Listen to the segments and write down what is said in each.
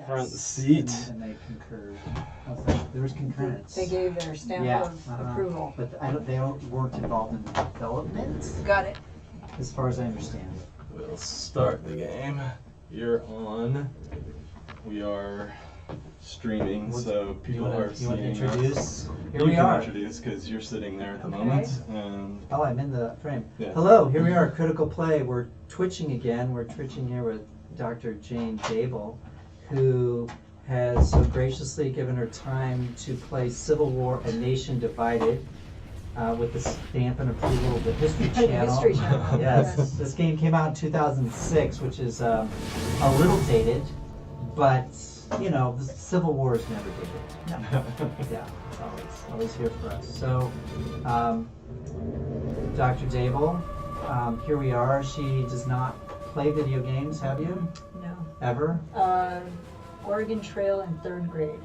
front seat. And they concurred. Also, there was concurrence. They gave their stamp of approval. But they weren't involved in development, Got it. as far as I understand. We'll start the game. You're on. We are streaming, so people are You want to seeing introduce? us. Here You we can are. introduce because you're sitting there at the Okay. moment. And Oh, I'm in the frame. Yeah. Hello, here we are, Critical Play. We're twitching again. We're twitching here with Dr. Jane Dabel, who has so graciously given her time to play Civil War: A Nation Divided with the stamp and approval of the History Channel. History Channel. Yes. This game came out in 2006, which is a little dated, but you know, the Civil War is never dated. No. Yeah, it's always here for us. So, Dr. Dabel, here we are. She does not play video games, have you? No. Ever? Oregon Trail in 3rd grade.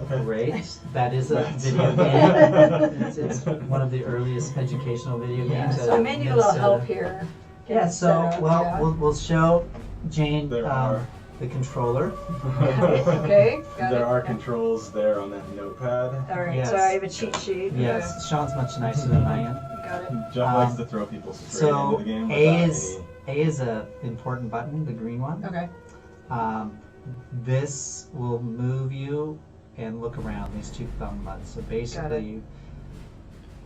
okay. Great. That is a video game. It's one of the earliest educational video games. So I may need a little help here. Yeah, so, we'll show Jane There are. the controller. Okay, got There it. are controls there on that notepad. All right, Yes. so I have a cheat sheet. Yes, Sean's much nicer than I am. Got it. Jeff likes to throw people straight So into the game. A is a important button, the green one. Okay. This will move you and look around, these two thumb buttons. So basically,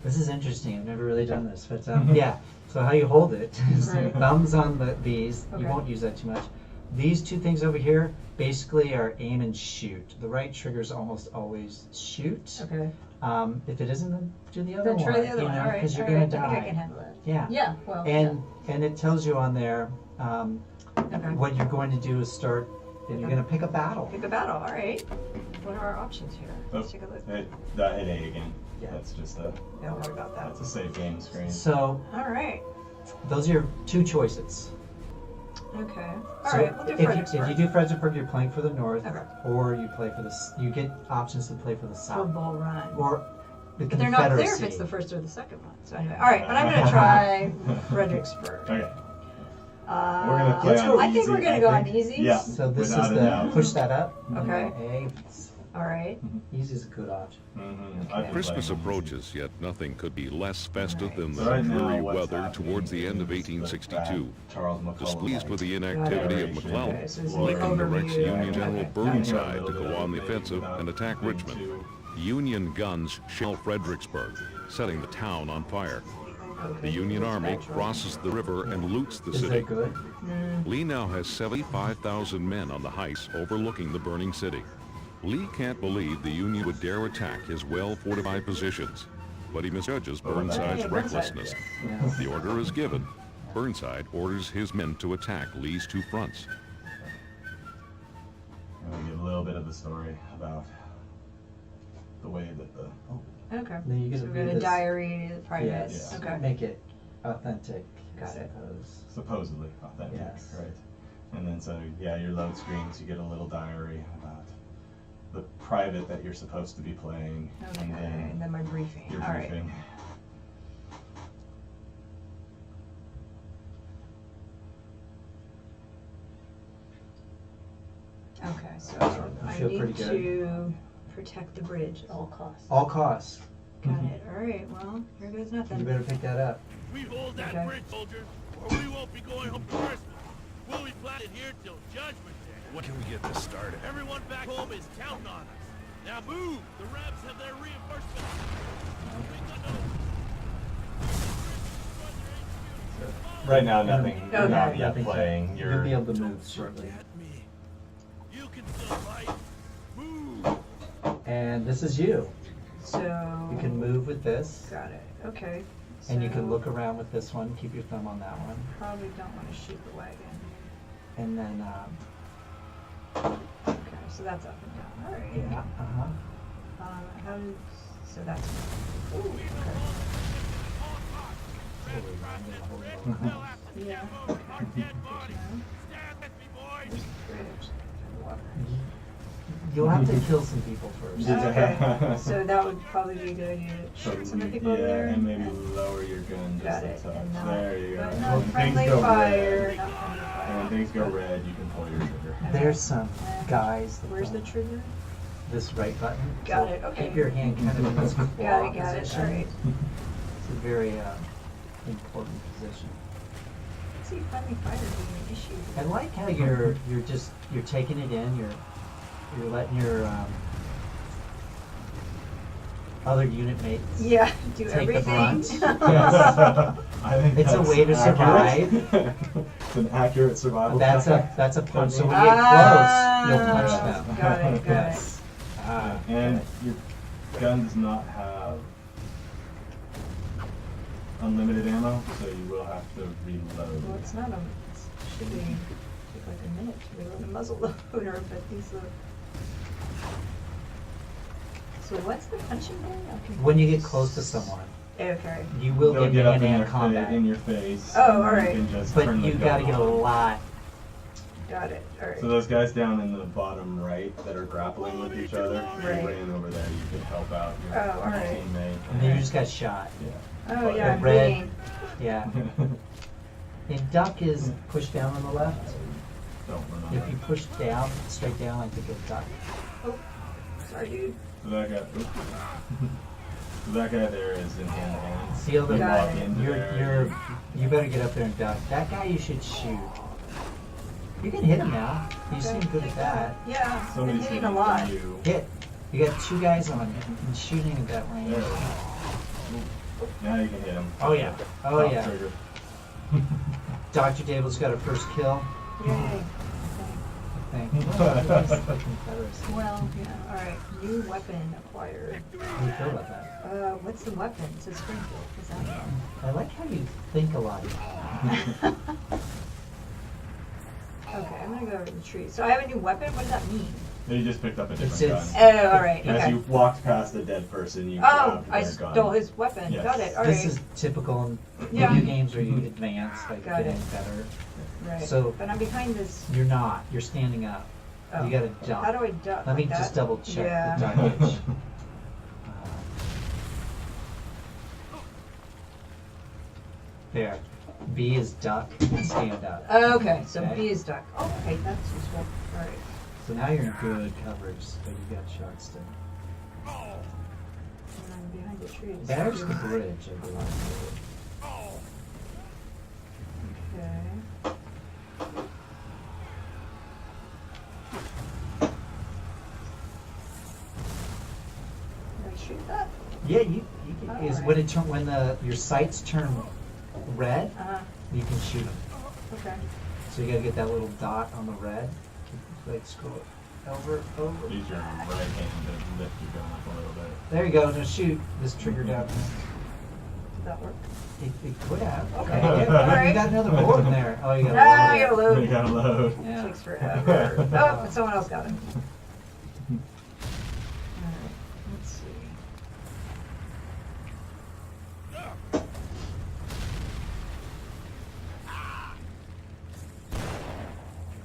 this is interesting. I've never really done this, but yeah. So how you hold it is Right. thumbs on these. Okay. You won't use that too much. These two things over here basically are aim and shoot. The right trigger is almost always shoot. Okay. If it isn't, then do the other Then one. try the other one. All right. Because you're all gonna right. die. I think I can handle it. Yeah. Yeah. Well. And it tells you on there Okay. what you're going to do is start, and you're going to pick a battle. Pick a battle. All right. What are our options here? Let's Oh, take a look. hit A again. Yeah. That's just a Don't worry about that. that's a save game screen. So All right. those are your two choices. Okay. All So right. We'll do if you Fredericksburg. do Fredericksburg, you're playing for the north, Okay. or you play for the. You get options to play for the For south, Bull Run. or the But they're not Confederacy. clear if it's the first or the second one. So anyway, all right. But I'm gonna try Fredericksburg. Okay. We're gonna play let's on go I think easy, we're gonna I go on think. easy. Yeah. So this Without is a the doubt. push that up. Okay. A. All right. Easy is a good option. I've been Christmas playing on approaches, yet nothing could be less festive than So the right now, dreary what's weather happening towards the end of is that 1862. Charles McCullough, Displeased with the Got it. inactivity of Okay, McClellan, so this is Lincoln the directs overview. Union General Okay. Burnside to go on the offensive and attack Richmond. Union guns shell Fredericksburg, setting the town on fire. The Union Army crosses the river and loots the Is city. that good? Lee now has 75,000 men on the heights overlooking the burning city. Lee can't believe the Union would dare attack his well-fortified positions, but he misjudges Burnside's recklessness. Yeah. The order is given. Burnside orders his men to attack Lee's two fronts. I'm going to give a little bit of the story about the way that the Okay. Then you get So to we're read gonna this. diary the privates. Yes. Okay. Make it authentic. Got I it. suppose. supposedly authentic, Yes. right? And then so yeah, your load screens, you get a little diary about the private that you're supposed to be playing, Okay. And then my briefing. your All right. briefing. Okay. So You I feel need pretty good? to protect the bridge at all costs. All costs. Got it. All right. Well, here goes nothing. You better pick that up. We hold that Okay. bridge, soldiers, or we won't be going home for Christmas. We'll be planted here till Judgment Day. When can we get this started? Everyone back home is counting on us. Now move! The Rebs have their reinforcements. Right now, nothing. You're Okay. not yet Nothing. playing. You'll You're be able to move shortly. At me. You can still fight. Move! And this is you. So. You can move with this, Got it. Okay. and you can So, look around with this one. Keep your thumb on that one, Probably don't want to shoot the wagon. and then Okay. So that's up and down. All right. yeah, How does so that's. Ooh, okay. Yeah. Okay. Bridge. Water. You'll have to kill some people first. Okay. So that would probably be a good idea to So, shoot some of the people over yeah, there. and maybe lower your gun just Got a it. touch. And not, There you go. but When no things friendly go fire. red, Not friendly and fire. things go red, you can pull your trigger. There's some guys. that Where's the don't- trigger? This right button. Got So it, okay. Keep your hand kind of in this claw Got it, position. alright. It's a very important position. See, friendly fire being an issue. I like how you're taking it in. You're letting your other unit mates. Yeah, do Take the everything. brunt. I think It's a that's way to accurate. It's an accurate survival. That's tactic. a punch. So when you get close, you'll punch them. Got it, got Yes. And your gun does not have unlimited ammo, so you will have to reload. Well, it's not a, it should be, take like a minute to reload a muzzle loader, but these look. So what's the punching thing? Okay. When you get close to someone, Okay. you will They'll get get up in hand-to-hand your, combat. in your face. Oh, and you alright. can just But turn the you got to gun get a off. lot. Got it, alright. So those guys down in the bottom right that are grappling with each other, if Right. you ran over there, you could help out your Oh, alright. teammate. And then you just got shot. Yeah. Oh, yeah, I'm red. bleeding. Yeah. And duck is push down on the left. Don't run on If you push down, straight down, I think it'll duck. Oh, sorry, dude. So that guy, so that guy there is in hand to hand. Seal the You Got walk it. into there, you better get up there and duck. That guy you should shoot. You can hit him now. You seem good at that. Yeah, I've been somebody's hitting hitting a lot. you. Hit. You got 2 guys on him and shooting at that range. There. Now you can hit him. Oh yeah. Oh Top yeah. trigger. Dr. Dabel's got her first kill. Yay. I think. Confederacy. Well, yeah, alright. New weapon acquired. How do you feel about that? What's the weapon? It says Springfield. What's that? I like how you think a lot. Okay, I'm gonna go over to the tree. So I have a new weapon? What does that mean? You just picked up a different It's- gun. Oh, alright, As okay. you walked past the dead person, you Oh, grabbed I their gun. stole his weapon. Yes. Got it, This alright. is typical in Yeah. video games where you advance, like Got getting it. better. Right. so- But I'm behind this. You're not. You're standing up. Oh. You gotta duck. How do I duck? Let me like that? just double check Yeah. the duckage. There. B is duck and stand up. Oh, okay, so Okay. B is duck. Oh, okay, that's useful. Alright. So now you're in good coverage, but you got shots still. And I'm behind the trees. There's the bridge, I believe. Okay. Did I shoot that? Yeah, you can, is when it turn when your sights turn red, you can shoot them. Okay. So you gotta get that little dot on the red. Like scroll it over. Use your right hand to lift your gun up a little bit. There you go. Now shoot this trigger down. Did that work? It could have. Okay. Yeah, you Alright. got another bullet in there. Oh, you got. Ah, a I gotta You load. gotta load. It Yeah. takes forever. Oh, but someone else got it. Alright, let's see.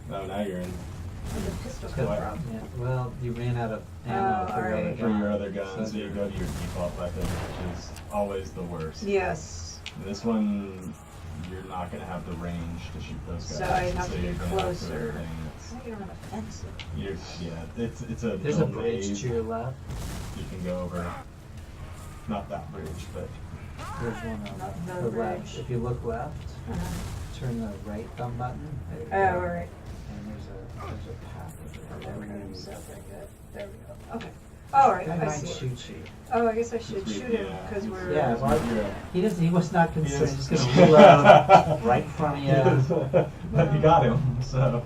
No, now you're in Oh, the pistol Good. come from. Yeah, well, you ran out of ammo Oh, for your other alright. for your gun. other gun, so you go to your default weapon, which is always the worst. Yes. And this one, you're not gonna have the range to shoot those guys. So I have to you're be gonna have to closer. everything that's- I don't have a fence. yeah, it's a There's a little bridge maze to your left. you can go over. Not that bridge, but There's one Not on the the left. bridge. If you look left, Uh-huh. turn the right thumb button. There you Oh, go. alright. And there's a path over there. Okay, There we so go. very good. There we go. Okay. Alright, That I might see it. shoot you. Oh, I guess I should Just shoot read- him yeah. because we're. Yeah, well, you're he was not concerned. He's Yes. gonna reload right in front of you. But you got him, so.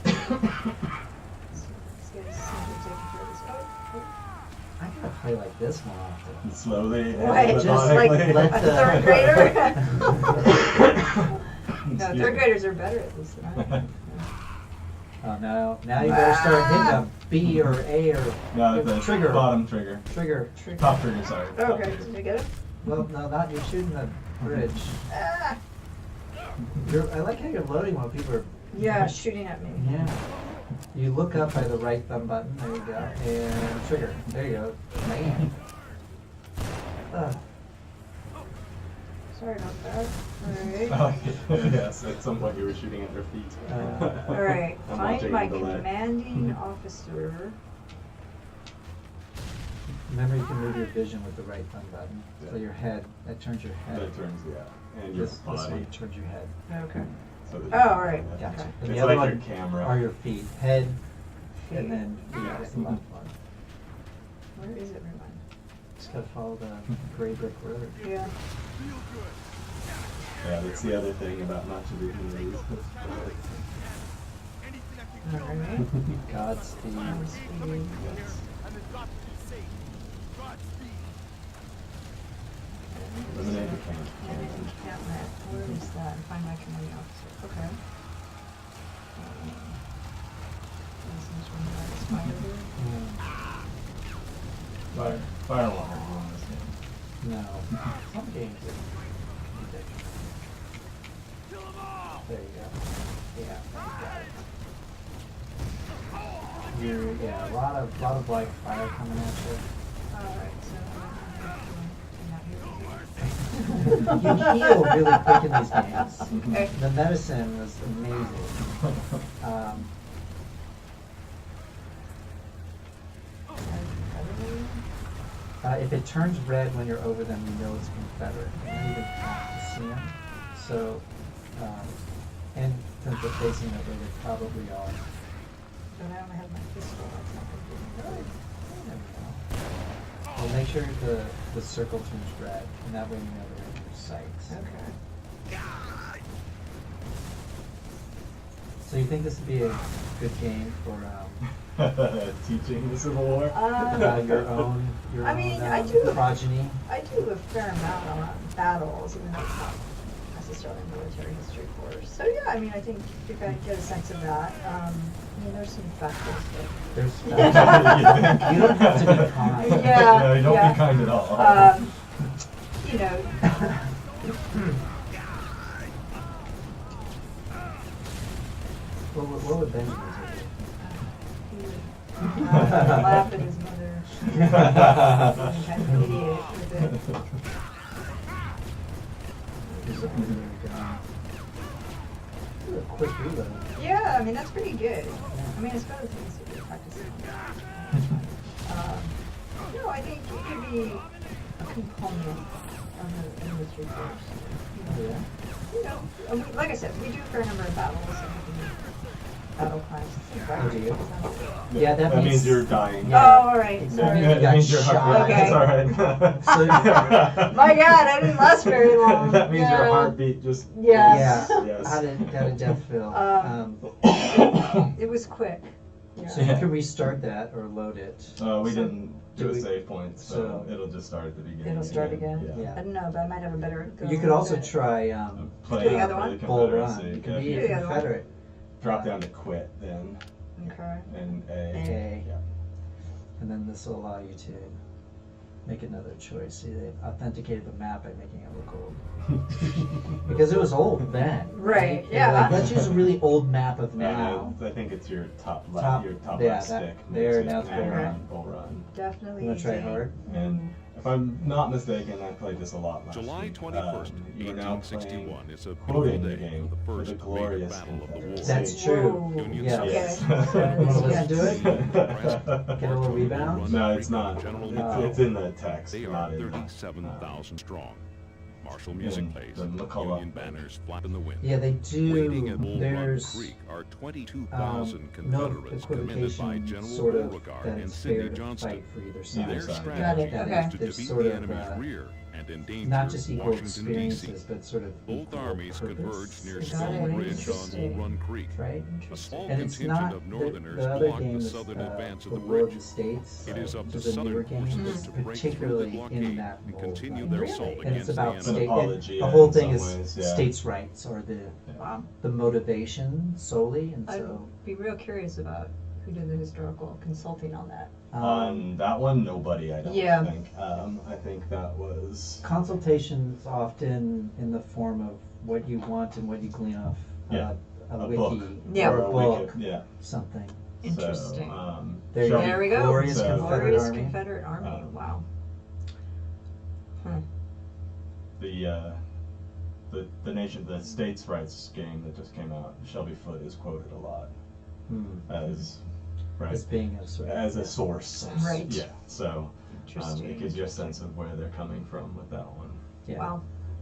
These guys seem to be taking care of this. Oh, I gotta play like this more often. Slowly oh. Why? and Just like methodically. let A the- third grader? No, Excuse third me. graders are better at least than I am. Oh no! Now you better start hitting a B or A or No, the trigger. bottom trigger. Trigger. Top trigger, sorry. Top Okay, trigger. did you get it? Well, no, not you're shooting the bridge. Ah! I like how you're loading while people are. Yeah, shooting at me. Yeah. You look up by the right thumb button. There you go. And trigger. There you go. Man. Sorry about that. Oh, Alright. yes, at some point you were shooting at their feet. Alright, I'm find watching my the delay. commanding officer. Remember, you can move your vision with the right thumb button. So Yeah. your head, that turns your head. That turns, yeah, and your This body. one turns your head. Okay. So that Oh, alright. yeah. Gotcha. Okay. And It's the other like one your camera. are your feet. Head, Feet. and then feet is the left one. Where is it, remind? Just gotta follow the gray brick road. Yeah. Yeah, that's the other thing about not to do movies. Alright. Godspeed. Godspeed. Yes. Eliminate the camera. Encampment. Where is that? Find my commanding officer. Okay. Lessons from the spider here. Fire alarm on this game. No. Some games are ridiculous. There you go. Yeah, you got it. Yeah, a lot of like fire coming at you. Alright, so You heal really quick in these games. Okay. The medicine was amazing. If it turns red when you're over them, you know it's Confederate. You don't even have to see them. So, and since they're facing that way, they probably are. But I only have my pistol, that's not gonna be good. You never know. Well, make sure the circle turns red, and that way you know they're in your sights. Okay. So you think this would be a good game for Teaching the Civil War. your own I mean, I do- progeny? I do a fair amount on battles, even though it's not necessarily a military history course. So yeah, I mean, I think you can get a sense of that. I mean, there's some factors that. There's You you don't have to be kind. Yeah, No, don't yeah. be kind at all. You know, What would Benjamin he would laugh at his mother, and kind of mediate with it. do? A quick reload. Yeah, I mean, that's pretty good. I mean, it's better things to be practicing. No, I think it could be a component of the industry course. Oh, yeah? You know, like I said, we do a fair number of battles and battle crimes. Oh, do you? Yeah, Yeah, that means means- you're dying. Yeah. Oh, all right. Sorry. You got means you're shot. heart- Okay. It's alright. So- My God, I didn't last very long. That means your Yeah. heartbeat just. Yes. Yeah. Yes. How did death feel? It was quick. Yeah. So you can restart that or load it. We So- didn't do a we- save point, so so- it'll just start at the beginning. It'll start again? Yeah. Yeah. I don't know, but I might have a better go. You could also with it. try Play Do the other for one? the Bull Confederacy. Run. You can Yeah, be if Do a the other one. Confederate. drop down to quit then, Okay. and A. A. Yeah. And then this will allow you to make another choice. See, they authenticated the map by making it look old. Because it was old then. Right, They were yeah. like, let's use a really old map of now. I think it's your top Top- left, your top yeah, left that- stick. there, makes now it it's Bull Bull Run. Run. Bull Run. Definitely. You wanna try easy. hard? And if I'm not mistaken, I played this a lot last July week. 21st, You are now 1861 is a beautiful quoting the day game for the for first the major glorious battle of the war. Confederacy. That's true. Whoa. Union Yes. Okay. Yes. So Wanna yes. listen to it? Get a little rebound? No, it's not. No. It's in the text. They not are in the, 37,000 strong. Martial music And plays. the McCullough. Union banners flap in the wind. Yeah, they Waiting at do. Bull Run There's Creek are 22,000 no Confederates commanded by equivocation General sort of Beauregard that and it's Sidney fair to Johnston. fight for either Either side. Their side. strategy Got it, okay. is to There's defeat sort the of, enemy's rear and endanger Not just equal Washington, D.C. experiences, but sort of Both equal armies purpose. converged near Got Stone it. Ridge on Bull Interesting. Run Creek. Right? A small And it's contingent not of the Northerners other blocked game the is southern advance of the the War of ridge. the States. It is up which to is a newer Southern game. forces It's to break through the particularly in blockade that and mold. continue right? their Really? assault And And it's against the about An state. enemy. apology The whole in thing some is ways, yeah. states' rights or the motivation solely, and I'd so. be real curious about who did the historical consulting on that. On that one, nobody, I don't Yeah. think. I think that was. Consultations often in the form of what you want and what you glean off Yeah, a a wiki book. Yeah. or a Or book, wiki, yeah. something. Interesting. So, There you Shelby- There we go. Glorious So- Confederate Glorious Army. Confederate Army. Wow. the the states' rights game that just came out, Shelby Foote is quoted a lot as As being a sort of as a source. Right. Yeah. So Interesting. it gives you a sense of where they're coming from with that one. Yeah. Wow.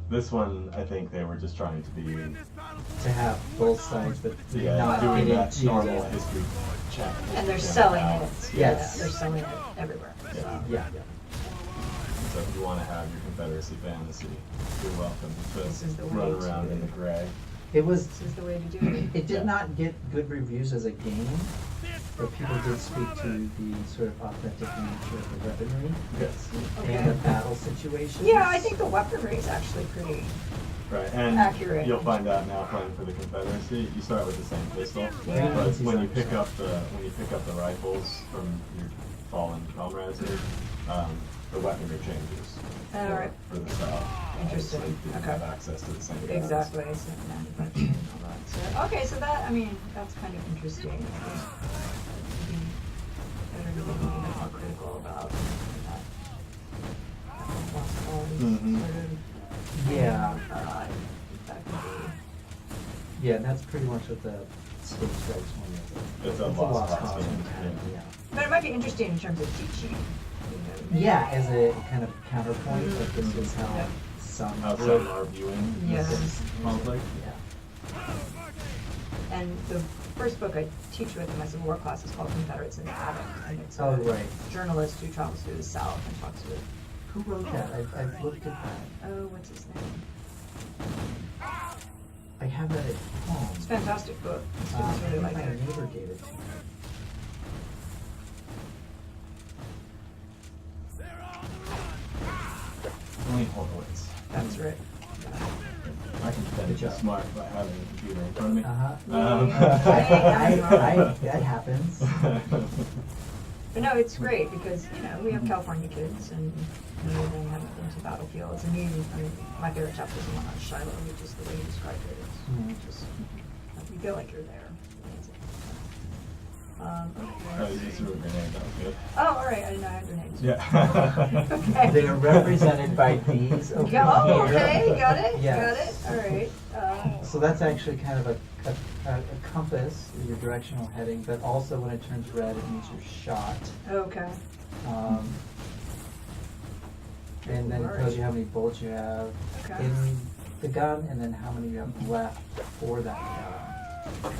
This one, I think they were just trying to be To have both sides, but not doing get that into normal history chat. And they're selling it. Yes. They're selling it everywhere. Yeah. So. Yeah. So if you want to have your Confederacy fantasy, you're welcome This is to the run way around to- in the gray. It was. This is the way to do it. It did Yeah. not get good reviews as a game, but people did speak to the sort of authentic nature of the weaponry Yes. and the battle situations. Yeah, I think the weaponry is actually pretty. Right, and Accurate. you'll find out now playing for the Confederacy, you start with the same pistol, Yeah. but when you pick up the rifles from your fallen comrades, the weaponry changes Alright. for the South. Interesting. So you Okay. have access to the same guns. Exactly. So manufacturing and all that. So, okay, so that, I mean, that's kind of interesting. I think maybe better to be a bit more critical about that. Lost cause Mhm. sort of. Yeah. That could be. Yeah, and that's pretty much what the state strikes one is. It's a lost cause cause game, kind of, yeah. But it might be interesting in terms of teaching. You know. Yeah, as a kind of counterpoint, like this is how Yeah. some How some are viewing Yes. this conflict. Yeah. And the first book I teach with in my Civil War class is called Confederates in the Attic. And it's Oh, a right. journalist who travels through the South and talks with, Who wrote that? I've looked at that. oh, what's his name? I have that at home. It's a fantastic book. I Students really think like my it. neighbor gave it to me. Wayne Horowitz. That's right. I can pretend Good to be job. smart by having a computer in front of me. That happens. But no, it's great because, you know, we have California kids and many of them haven't been to battlefields. And I mean, my favorite chapter is the one on Shiloh, which is the way he described it. It's just, you feel like you're there. Amazing. Oh, you just threw a grenade, that was good. Oh, all right. I didn't know I had grenades. Yeah. Okay. They are represented by these over here. Oh, okay. Got it. Yes. Got it. All right. So that's actually kind of a compass, your directional heading, but also when it turns red, it means you're shot. Okay. And then it tells you how many bullets you have Okay. in the gun, and then how many you have left for that gun.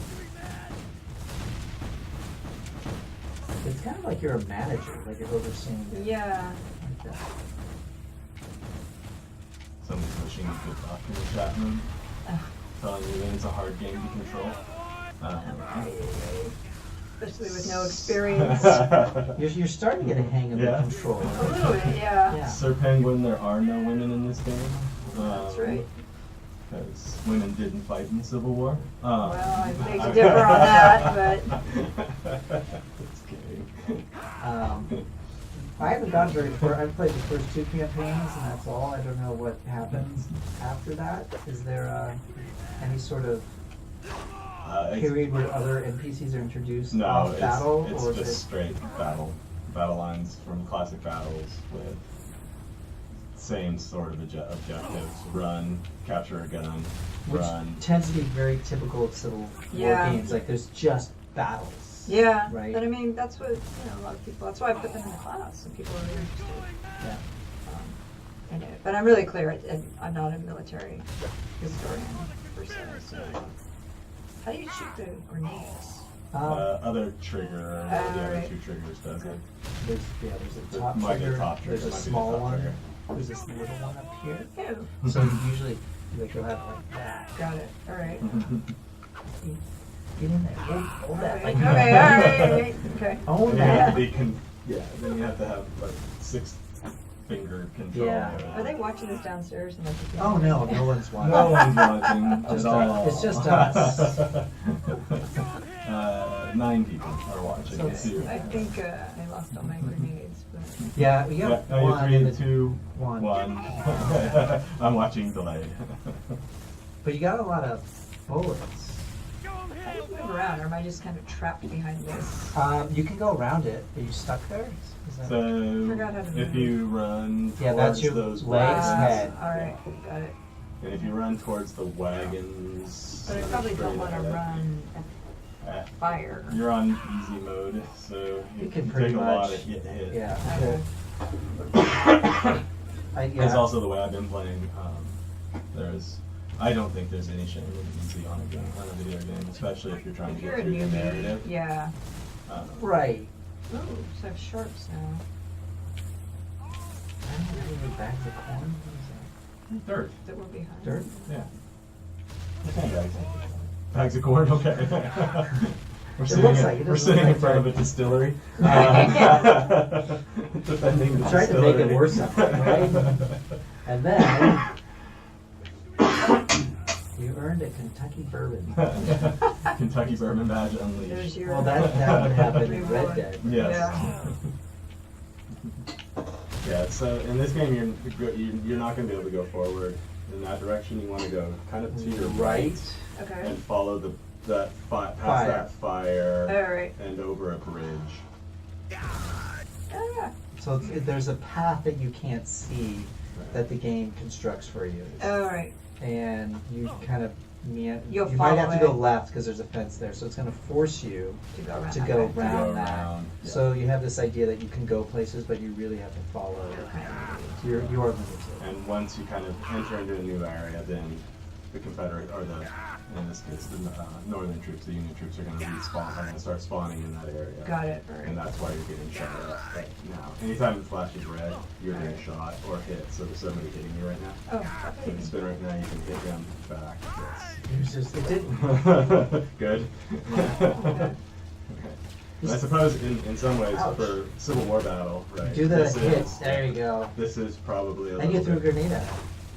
It's kind of like you're a manager, like you're overseeing it. Yeah. Like that. Somebody's wishing you could talk in the chat room, telling you that it's a hard game to control. Especially with no experience. You're starting to get a hang of Yeah. the control. A little bit, yeah. Yeah. Sir Penguin, there are no women in this game. That's right. Because women didn't fight in the Civil War. Well, I beg to differ on that, but Just kidding. I haven't gone very far. I've played the first two campaigns, and that's all. I don't know what happens after that. Is there any sort of period where other NPCs are introduced No, off battle, it's or is just it? straight battle lines from classic battles with same sort of objectives: run, capture a gun, Which run. tends to be very typical of Civil War Yeah. games. Like there's just battles. yeah. Right. But I mean, that's what, a lot of people, that's why I put them in the class, and people are really interested Yeah. in it. But I'm really clear, I'm not a military historian per se, so. How do you shoot the grenades? Other trigger, or one of the other Alright. two triggers does it. There's a There top might be a trigger. top trigger, There's a might be the small top one. trigger. There's this little one up here. Ew. So usually, like you'll have like that. Got it, all right. Get in there. Hold that. Okay, Like, all right, okay. Own And that. then you have to have like 6 finger control. Yeah. Are they watching this downstairs? And like, Oh no, no one's watching. No one's watching Just at all. it's just us. 9 people are watching. So It's you. I think I lost all my grenades, but. Yeah, we Yeah, got no, one. you're in 3, the- 2, one. 1. I'm watching delayed. But you got a lot of bullets. How do you move around, or am I just kind of trapped behind this? You can go around it. Are you stuck there? Is that... So Forgot how to if move. you run Yeah, that's towards your those legs, buttons, head. All right, got it. And if you run towards the wagons, But I probably don't want to straight run ahead, at fire. you're on easy mode, so You you can can pretty take a lot much- of hit. Yeah. Okay. There's also the way I've been playing. I don't think there's any shame in easy on a video game, especially if you're trying If to you're get a through the newbie, narrative. yeah. Right. Ooh, so I have sharps now. I don't know any bags of corn. What Dirt. That we're behind. is that? Dirt? Yeah. Okay, bags. Bags of corn, okay. We're It sitting, looks like it. It we're doesn't sitting look in front like of a distillery. Defending the Tried to make it distillery. worse something, right? And then you earned a Kentucky bourbon. Kentucky Bourbon Badge There's Unleashed. your. Well, that would happen in Big Red boy. Dead. Yes. Yeah, so in this game, you're not going to be able to go forward in that direction. You want to go kind of to your right Okay. and follow past Fire. that fire Alright. and over a bridge. Oh, yeah. So there's a path that you can't see that the game constructs for you. Alright. And you kind of you You'll might have to go follow it. left because there's a fence there, so it's going to force you To go around. to that go way. around that. around, yeah. So you have this idea that you can go places, but you really have to follow. You're limited. And once you kind of enter into a new area, then the Confederate, or in this case, the Northern troops, the Union troops are going to respawn, are going to start spawning in that area. Got it. And Alright. that's why you're getting shot at right now. Anytime it flashes red, you're getting shot or hit. So there's somebody hitting you right now. Oh, So if you spin right now, you can hit them back. It didn't. Yes. Good. Okay. I suppose in some ways Ouch. for Civil War battle, right? Do that this hit. is- There you go. This is probably a And you little threw a bit grenade at it.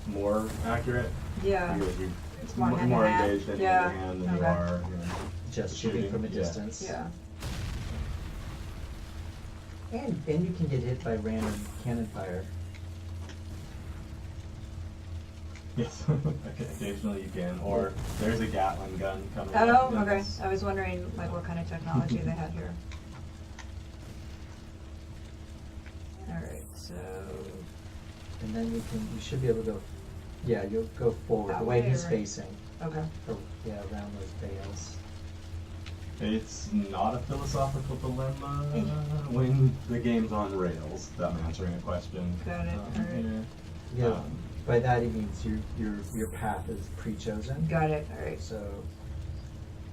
more accurate. Yeah. Because you It's more more hand-to-hand. engaged in Yeah. hand than you Okay. are. Just shooting from a Yeah. distance. Yeah. And you can get hit by random cannon fire. Yes, occasionally you can. Or there's a Gatling gun coming. Oh, up. okay. Yes. I was wondering like what kind of technology they had here. Alright, so And then you should be able to go, yeah, you'll go forward, That the way way, he's or- facing, okay. or, yeah, around those bales. It's not a philosophical dilemma when the game's on rails. That I'm answering a question. Got it, alright. Yeah, Um, by that it means your path is pre-chosen. Got it. Alright. So,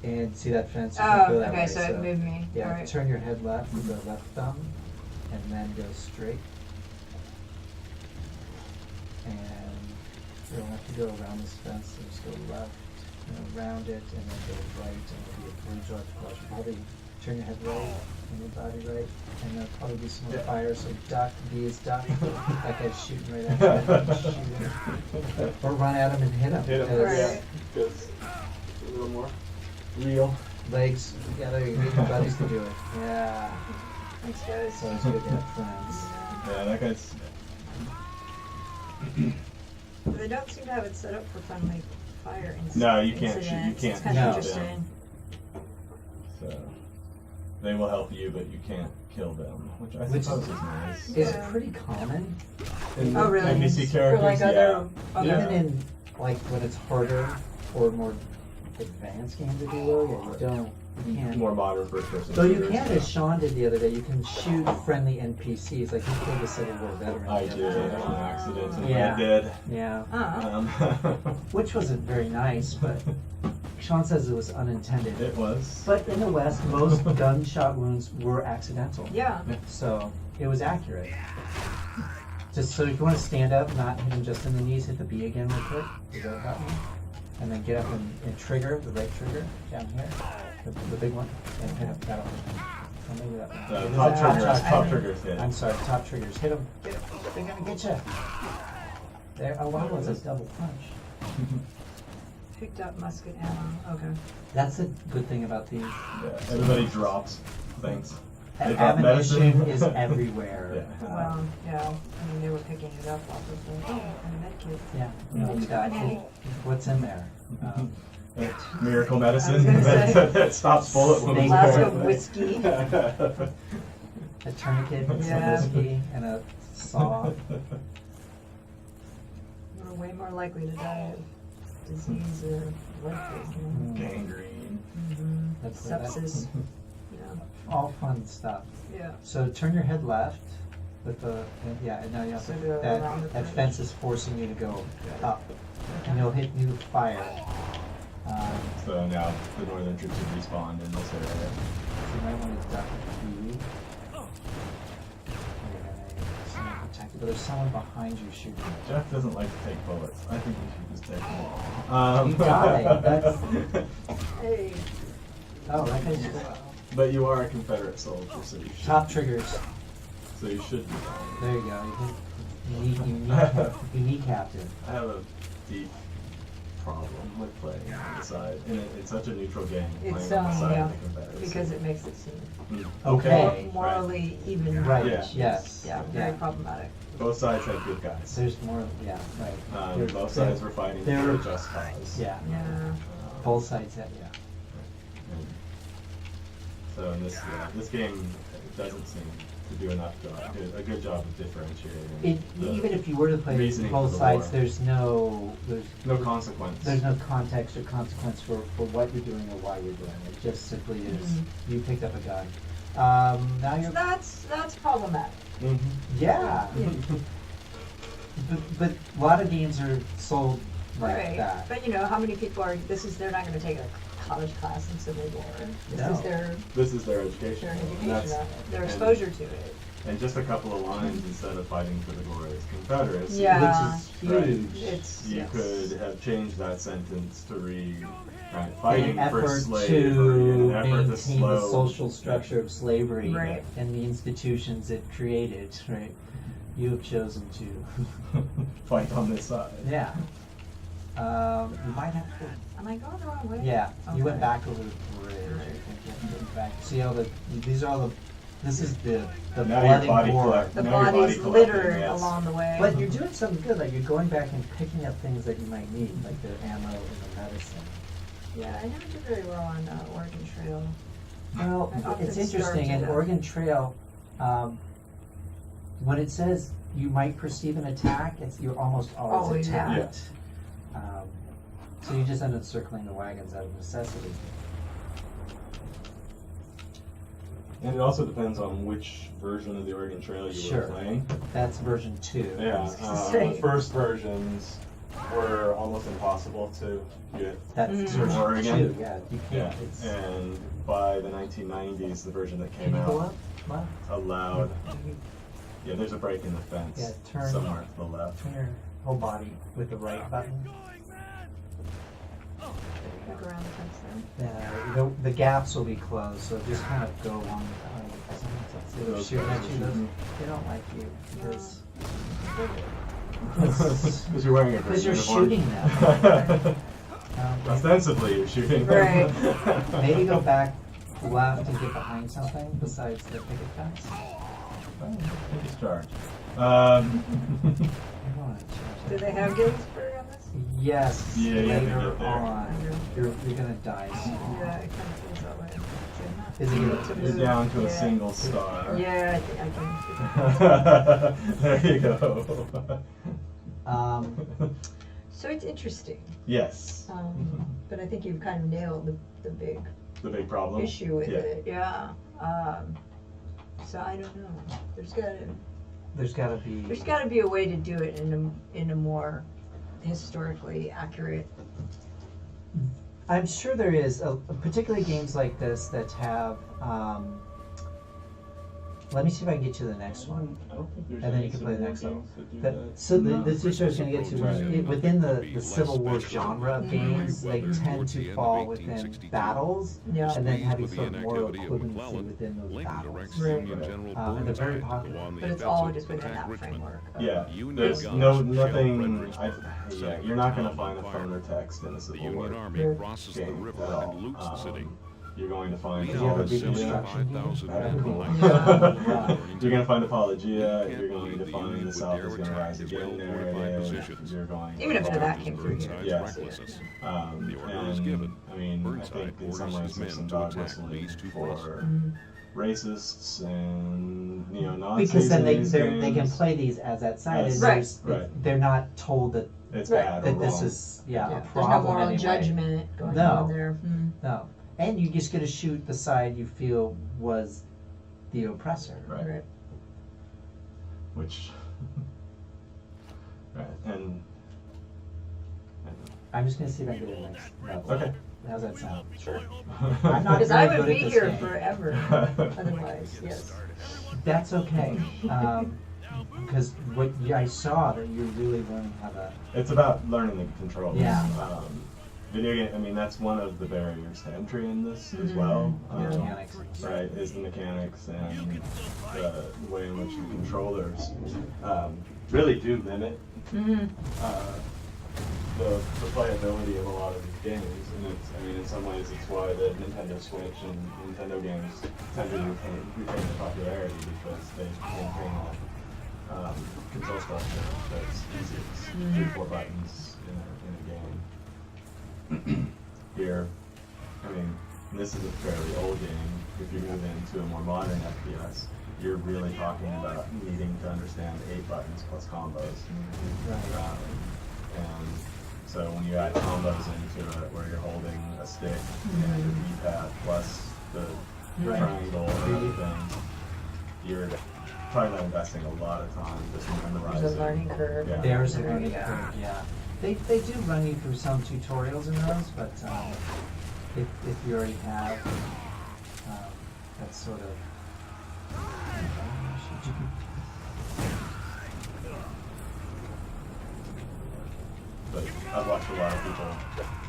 and see that fence? You can't Oh, go that okay, way, so it moved me. Yeah, Alright. turn your head left with the left thumb, and then go straight. And you'll have to go around this fence, and just go left, and around it, and then go right, and there'll be a bridge off across. Probably turn your head right, and your body right, and there'll probably be some more Yeah. fire, so duck, B is duck. That guy's shooting right at you. Shoot him. Or run at him and hit him. Hit him. because Right. Just a little more real. Legs together, you need your buddies to do it. Yeah. Thanks, guys. So it's good to have friends. Yeah, that guy's. They don't seem to have it set up for friendly fire incidents. No, you can't shoot- you can't It's kind of shoot interesting. So they will help you, but you can't kill them, which I Which suppose is nice. It's Yeah. pretty common, In Oh, really? NPC For characters, like yeah. other. Yeah. even in like when it's harder or more advanced games, if you will, you can't. More modern first-person. Though you shooters, can, yeah. as Sean did the other day, you can shoot friendly NPCs. Like he killed a Civil War veteran. I the did other day. on accident, and Yeah. I did. Yeah, Uh-huh. which wasn't very nice, but Sean says it was unintended. It was. But in the West, most gunshot wounds were accidental. Yeah. So it was accurate. Just so if you want to stand up, not hit him just in the knees, hit the B again real quick. You got that one? And then get up and trigger, the right trigger, down here. The big one. And hit him that one. Oh, maybe that one. The It is top a triggers. top Top trigger. triggers hit. I'm sorry, top triggers. Hit them. They're gonna get you. There. Oh, wow, it's a double punch. Picked up musket ammo. Okay. That's the good thing about these. Yeah, everybody drops things. They drop Ammunition medicine. is everywhere. Yeah. Well, yeah. I mean, they were picking it up off of the. Oh, and a med kit. Yeah. You know, we got, what's in there? Miracle medicine I was gonna say. that stops bullet wounds. Flask of whiskey. A tourniquet and some Yeah. whiskey and a saw. We're way more likely to die of disease or blood poisoning. Gangrene. That's Sepsis. Yeah. all fun stuff. Yeah. So turn your head left with the, and now you have So to, go around the that fence. fence is forcing you to go up. And you'll hit new fire. So now the northern troops have respawned in this area. So you might want to duck B. But there's someone behind you shooting. Jeff doesn't like to take bullets. I think we should just take them all. You died. That's, Hey. oh, that guy's But you are a Confederate soldier, so you should. top triggers. So you should be fine. There you go. You need captain. I have a deep problem with playing on the side, and it's such a neutral game playing It's on the side yeah, of the Confederacy. because it makes it seem Okay. morally even. Right. Yeah. Yes. Yeah. Very problematic. Both sides have good guys. There's more. Yeah. Right. There- Both there- sides were fighting there- for a just cause. Yeah. Yeah. Both sides have. Yeah. And so in this game doesn't seem to do a good job of differentiating. Even if you were to play reasoning both for the sides, war. there's no consequence. There's no context or consequence for what you're doing or why you're doing it. It just simply is you picked up a gun. Now So you're that's problematic. yeah. but a lot of games are sold like Right. that. But you know, how many people are they're not gonna take a college class in Civil War. This No. is their This is their education. education And of that's- it, their and- exposure to it. And just a couple of lines instead of fighting for the glorious Confederacy. Yeah. Which Right. is huge. It's You yes. could have changed that sentence to read, right, In fighting an for effort slavery, to in an effort maintain to slow the social structure of slavery Right. and the institutions it created, right? You have chosen to. fight on this side. Yeah. You might have to. Am I going the wrong way? Yeah, you went Okay. back over the bridge. I think you have to go back. See all the. These are all the. This is the Now blood your and body gore. collect- The now your body body's collecting, littered yes. along the way. But you're doing something good. Like you're going back and picking up things that you might need, like the ammo and the medicine. Yeah, I never did very well on Oregon Trail. Well, I often it's interesting. started In out. Oregon Trail, when it says you might perceive an attack, you're almost always Always, yeah. attacked. So you just end up circling the wagons out of necessity. And it also depends on which version of the Oregon Trail you Sure. were playing. That's version 2. Yeah, was gonna say. the first versions were almost impossible to get That's Mm. version Oregon. 2. Yeah, you Yeah, can't. It's, and by the 1990s, the version that can came you go out up? Left? allowed. Yeah, there's a break in the fence Yeah, turn. somewhere to the left. Turn your whole body with the right button. Look around the fence The gaps will be closed, so just kind of go along with the Those shooting at guys you. are Those, shooting. they don't like you because Because you're wearing a green you're uniform. shooting them. Ostensibly, you're shooting. Right. Maybe go back left and get behind something besides the picket fence. Just charge. I want to charge Do that. they have Gettysburg on this? Yes. Yeah, you have to later get there. on, you're gonna die soon. Yeah, it kind of feels that way. Is it You're down to a single star. Yeah, I think I can. There you go. So it's interesting, Yes. but I think you've kind of nailed the big The big problem. issue with Yeah. it. Yeah. So I don't know. There's got to be a way to do it in a more historically accurate. I'm sure there is, particularly games like this that have. Let me see if I can get you the next one. I don't think there's And then any you can play the similar next level. games that do That, that. so the issue I was going to get to was Right. within the Civil War genre of games, they Weather tend towards the to end fall of within 1862. battles Yeah. and then Pleased having with the sort of moral inactivity of equivalency McClellan, within those Lincoln battles. directs Right. Union General And they're very Burnside popular. to go on the But it's all offensive just within attack that Richmond. framework. Yeah, Union there's guns nothing. shelled Fredericksburg, Yeah, setting you're not the going to town find a on fire. phone or text in a The Civil Union War Army Yeah. crosses the game river at all. and loots the city. You're going to find Lee Did you have a has big construction 75,000 team? men Cool. behind Yeah. You're going to find Apologia. You You're can't going to believe the find Union the would South dare is going to attack rise his again. well-fortified Narrative. positions. You're going. Even if to that find- came through here. Burnside's Yeah. recklessness. Um, The order and, is given. I mean, I Burnside think in some orders ways his there's men some to dog attack whistling Lee's two for forces. racists and neo-Nazis. Because then in they these can games. play these as that side, As- and Right. there's- Right. they're not told that it's Right. bad or That wrong. this is, a There's no problem moral anyway. judgment going No. on there. No. And you just get to shoot the side you feel was the oppressor. Right. Right. Which, right, and I'm just gonna see if I can get a nice level. okay. How's that sound? Sure. I'm not Because I very would good be at this here game. forever. Otherwise, yes. That's okay. Because what I saw that you're really learning how to. It's about learning the controls. Yeah. Video game. I mean, that's one of the barriers to entry in this as well. Mechanics. Right, is the mechanics and the way in which the controllers really do limit the playability of a lot of these games. And it's, I mean, in some ways, it's why the Nintendo Switch and Nintendo games tend to retain their popularity, because they maintain a control structure that's easy. It's 3-4 buttons in a game. Here, I mean, this is a fairly old game. If you move into a more modern FPS, you're really talking about needing to understand 8 buttons plus combos. And so when you add combos into it, where you're holding a stick and your D-pad plus the triangle and other things, you're probably not investing a lot of time just memorizing. There's a learning curve. Yeah. There's a There learning you go. curve, yeah. They do run you through some tutorials in those, but if you already have that sort of. But I've watched a lot of people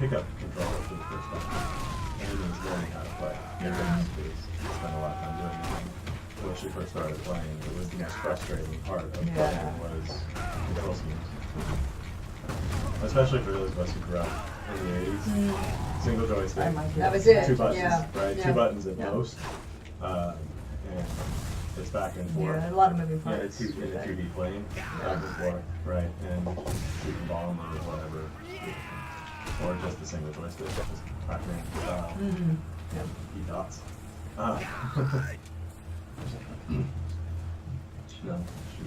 pick up the controller for the first time, and it means learning how to play. They're going to spend a lot of time doing it. And when she first started playing, it was the most frustrating part of playing was control schemes. Especially for those of us who grew up in the 80s. Single joystick. That was it. 2 buttons, Yeah. right? Yeah. 2 buttons at Yeah. most. And it's back and forth. Yeah, a lot of moving Yeah, parts. it's in a 2D plane, back and forth, right? And you can bomb or whatever. Or just a single joystick, just Pac-Man style. Yep. E-dots. I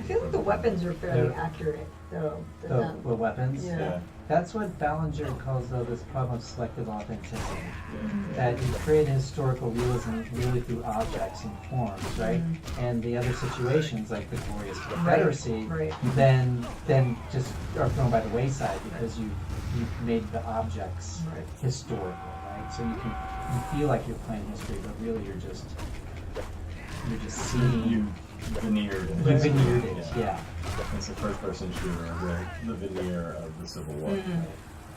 feel like the weapons are fairly accurate, though. They're not- The weapons? Yeah. Yeah. That's what Ballinger calls, though, this problem of selective authenticity. That you create historical realism really through objects and forms, right? And the other situations, like the glorious Confederacy, Right. then just are thrown by the wayside because you've made the objects Right. historical, right? So you feel like you're playing history, but really you're just seeing. You veneered it. You veneered it, yeah. It's a first-person shooter with the veneer of the Civil War.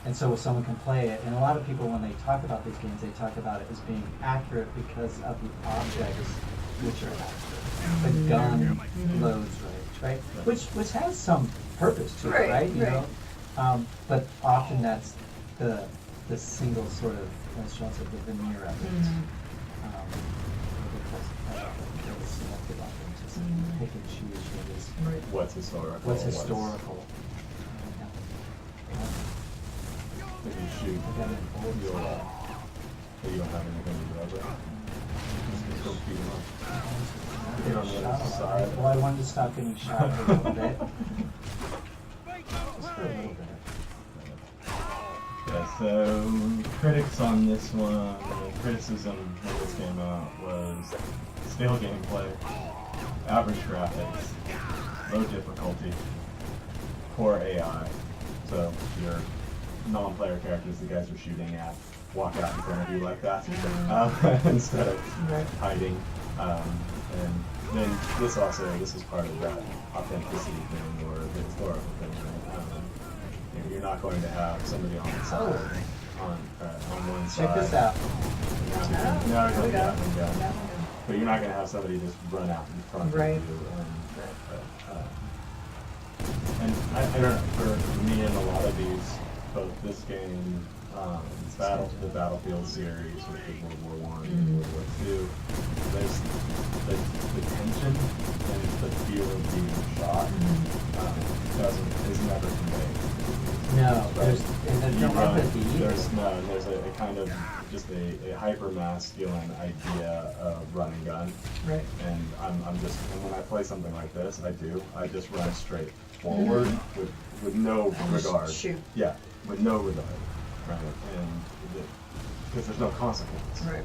And so someone can play it, and a lot of people, when they talk about these games, they talk about it as being accurate because of the objects which are accurate. The gun loads right? Which has some purpose to it, right? You know, but often that's the single sort of, as Sean said, the veneer of it. Because selective authenticity, pick and choose what is What's historical? what's historical. If you shoot, you'll, you don't have anything to do with it. Just go beat 'em up. Get on the other side. Well, I wanted to stop getting shot a little bit. Just for a little bit. Yeah, so critics on this one, the criticism when this came out was stale gameplay, average graphics, low difficulty, poor AI. So your non-player characters the guys are shooting at walk out in front of you like that instead of hiding. And then this is part of that authenticity thing or the historical thing. Right? You're not going to have somebody on the side, on one side. Check this out. No, you're not. But you're not going to have somebody just run out in front Right. of you. And I don't know, for me and a lot of these, both this game, the Battlefield series, which is World War I and World War II, there's the tension and the fear of being shot is never conveyed. No, there's no empathy either. There's a kind of just a hyper masculine idea of run and gun. Right. And I'm just, and when I play something like this, I just run straight. forward with no And just regard. shoot. Yeah, with no regard, right? And because there's no consequence. Right.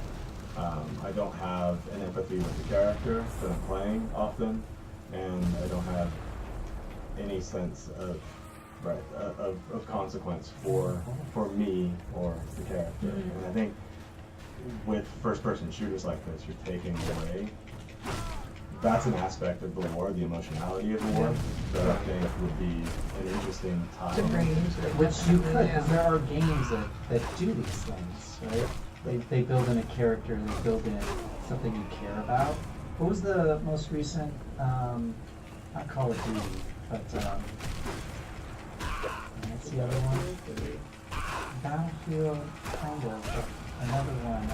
I don't have an empathy with the character that I'm playing often, and I don't have any sense of of consequence for me or the character. Mhm. And I think with first-person shooters like this, you're taking away. That's an aspect of the war, the emotionality of the war, that I think would be an interesting tie. To bring into it. Which you could, Yeah. because there are games that do these things, right? They build in a character, they build in something you care about. What was the most recent, not Call of Duty, but what's the other one? Battlefield, kind of, but another one,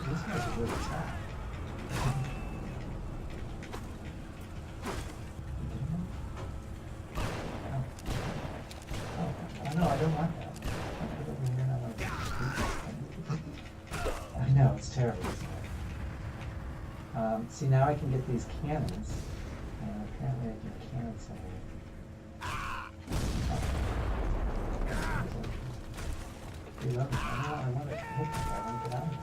this guy's really tough. Oh, no, I don't want that. I put it over here and I want to do this. I know, it's terrible, isn't it? See, now I can get these cannons. Apparently I can cannon somewhere. I want to hit this guy, I want to get out of here.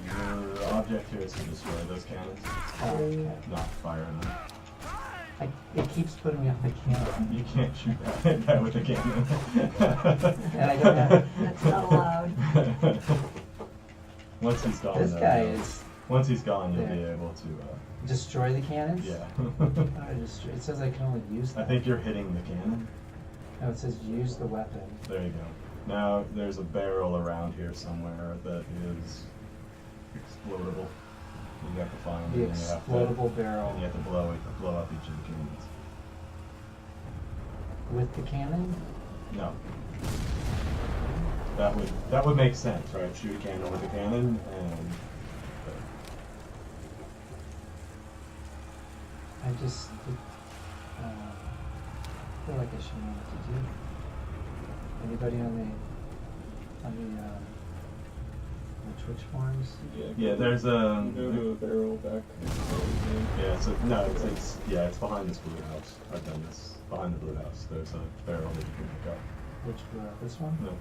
Your object here is to destroy those cannons, Oh, okay. not fire them. It keeps putting me on the cannon. You can't shoot that guy with a cannon. And I don't have- That's not allowed. Once he's gone, This though, guy you'll- is Once he's gone, you'll be Yeah. able to. destroy the cannons? Yeah. It says I can only use I them. think you're hitting the cannon. No, it says use the weapon. There you go. Now there's a barrel around here somewhere that is explodable. You have to find The it. And you have to, explodable barrel. and you have to blow up each of the cannons. With the cannon? No. That would make sense, right? Shoot a cannon with a cannon and. I just feel like I should know what to do. Anybody on the Twitch forums? Yeah, there's a. Go to a barrel back. Yeah, so no, it's behind this blue house. I've done this behind the blue house. There's a barrel that you can pick up. Which this one? No,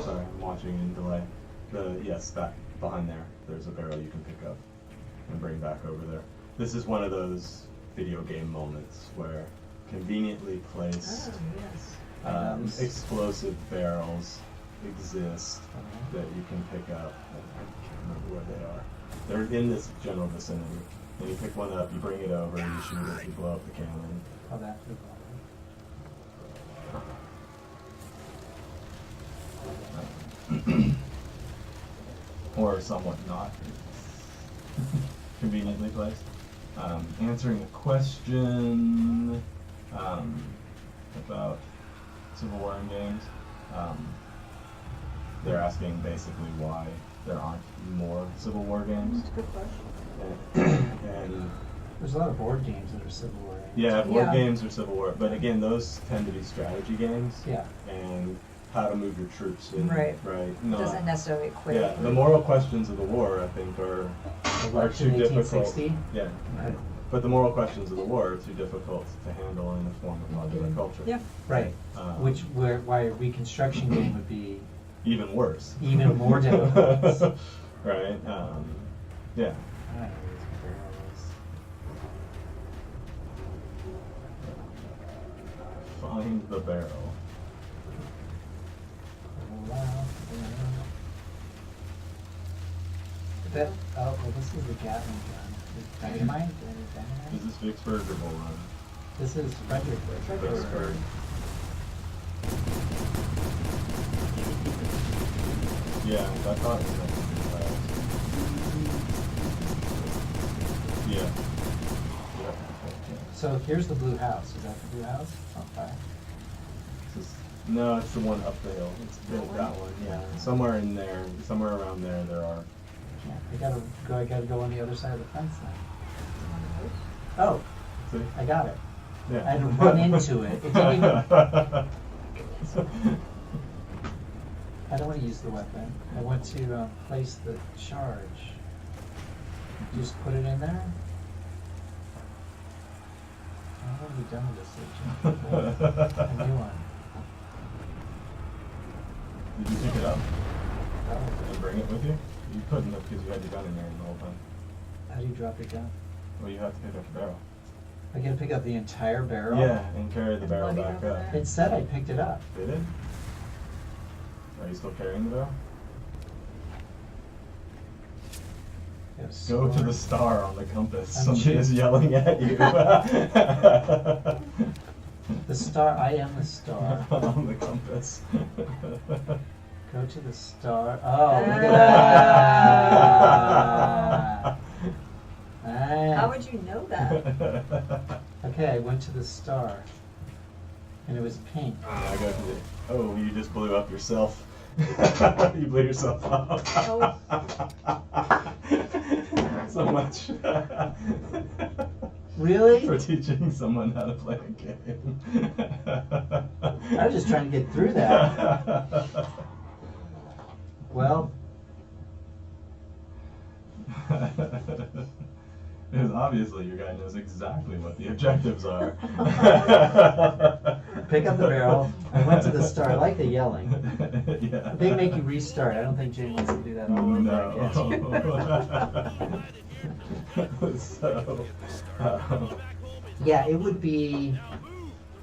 sorry, I'm watching in delay. That behind there. There's a barrel you can pick up and bring back over there. This is one of those video game moments where conveniently placed Oh, yes. Items. explosive barrels exist that you can pick up. I can't remember where they are. They're in this general vicinity. And you pick one up, you bring it over, you shoot it, you blow up the cannon. Oh, that blue one. Or somewhat not conveniently placed. Answering a question about Civil War in games. They're asking basically why there aren't more Civil War games. That's a good question. And There's a lot of board games that are Civil War. yeah, board Yeah. games are Civil War, but again, those tend to be strategy games. Yeah. And how to move your troops in. Right. Right. No. Doesn't necessarily equate. Yeah, the moral questions of the war, I think, are Election too difficult. 1860? Yeah. Right. But the moral questions of the war are too difficult to handle in the form of popular culture. Yeah. Right. Um, Why a Reconstruction game would be Even worse. even more difficult. Right. Yeah. I don't know where this barrel is. Find the barrel. That, oh, well, this is the Gatling gun. Is dynamite? Is this Vicksburg or Bull Run? This is Fredericksburg. Vicksburg. Yeah, I thought it was next to the house. Yeah. Yeah. So here's the blue house. Is that the blue house? It's on fire. No, it's the one up the hill. It's that one, yeah. Somewhere in there, somewhere around there, there are. Yeah, I gotta go on the other side of the fence now. Oh, See? I got it. Yeah. I had to run into it. It didn't even, I don't want to use the weapon. I want to place the charge. Just put it in there. what have you done with this agent? A new one. Did you pick it up? Oh, Did you bring it with you? You couldn't have because you had your gun in there the whole time. how do you drop your gun? Well, you have to pick up the barrel. I gotta pick up the entire barrel? Yeah, and carry the And barrel lug it back over up. there. It said I picked it up. Did it? Are you still carrying the barrel? It was Go to stored. the star on the compass. I'm Somebody is choosing. yelling at you. The star, I am the star. On the compass. Go to the star. Oh, look at that. How Nice. would you know that? Okay, I went to the star. And it was pink. I go to the. Oh, you just blew up yourself. You blew yourself up. So much. Really? For teaching someone how to play a game. I was just trying to get through that. Well, Because obviously your guy knows exactly what the objectives are. pick up the barrel. I went to the star. I like the yelling. Yeah. They make you restart. I don't think Jane wants to do that all over again. No. So, Yeah, it would be.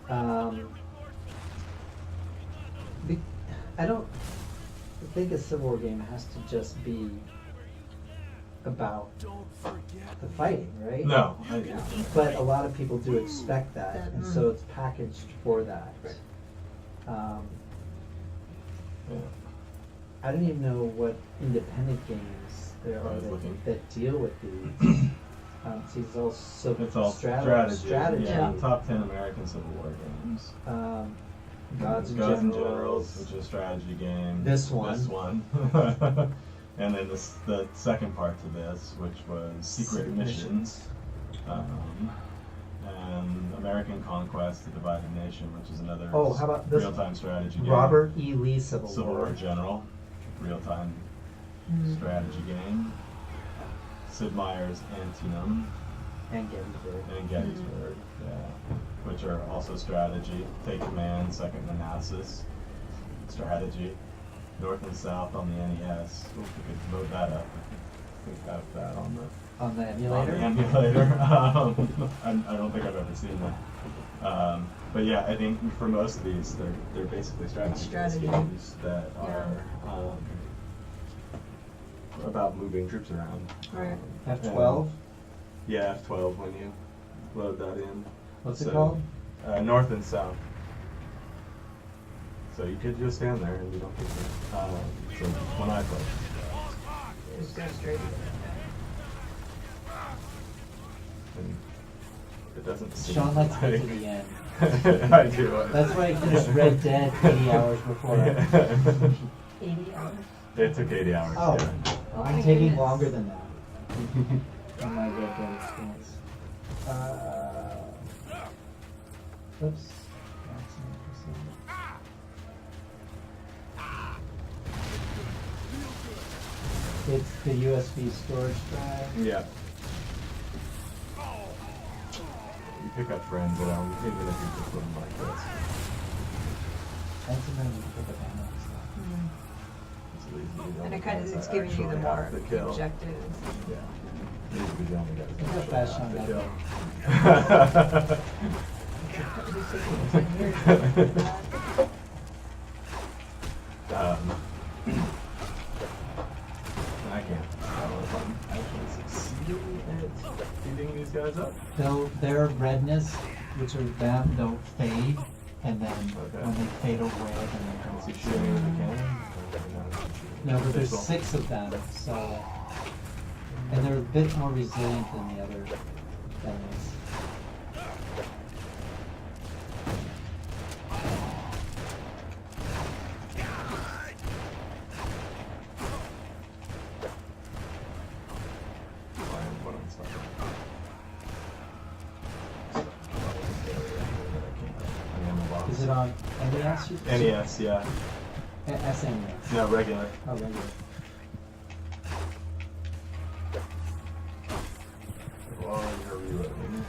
I don't think a Civil War game has to just be about the fighting, right? no. But a lot of people do expect that, and so it's packaged for that. Um, Yeah. I don't even know what independent games there I are was looking. that deal with these. See, it's all It's all strategy. strategy. Yeah. Yeah. Top 10 American Civil War games. Gods and Gods and Generals. Generals, which is a strategy game. This one. This one. And then the second part to this, which was Secret Missions. And American Conquest, The Divided Nation, which is another Oh, how about this? real-time strategy game. Robert E. Lee Civil Civil War. War General, real-time strategy game. Sid Meier's Antietam And Gettysburg. and Gettysburg, yeah, which are also strategy. Take Command, Second Manassas, strategy. North and South on the NES. Ooh, we could load that up. We have that on the On the on emulator? the emulator. I don't think I've ever seen that. But yeah, I think for most of these, they're basically strategy games that are about moving troops around. Right. F-12? Yeah, F-12 when you load that in. What's it So, called? North and South. So you could just stand there and you don't get to. So when I play. Just go straight. And it doesn't seem Sean likes to get to like- the end. I do. That's why I finished Red Dead 80 hours before. 80 hours. It took 80 hours. Oh, Yeah. Oh I'm my taking goodness. longer than that in my Red Dead experience. Oops. It's the USB storage drive. Yeah. You pick up friends around, even if you just put them like this. And sometimes you pick up ammo stuff. It's easy. You don't And it have kind of, to it's giving you the actually more have to kill. objectives. Yeah. These are the only guys Look how that fast actually Sean have got to kill. I can't tell if I'm actually succeeding at beating these guys up. Their redness, which are them, they'll fade, and then Okay. when they fade away, then they Is go. he shooting with the cannon? No, but there's Pistol? 6 of them, so, and they're a bit more resilient than the other things. Is it on NES? NES, yeah. SNES. No, regular. Oh, regular. While you're reloading.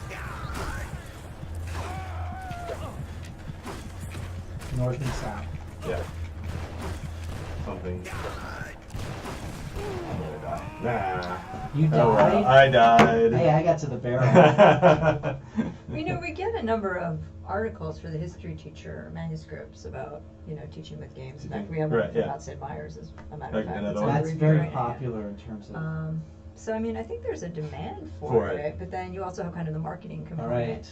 North and south. Yeah. Something. I'm gonna die. Nah. You Oh, well, died? I died. Hey, I got to the barrel. You know, we get a number of articles for the history teacher manuscripts about, you know, teaching with games. In fact, we have one Right, from yeah. about Sid Meier's, as a matter Like of fact. another It's one? under That's review very right now. popular in terms of. So I mean, I think there's a demand For for it. it, but then you also have kind of the marketing All component. right.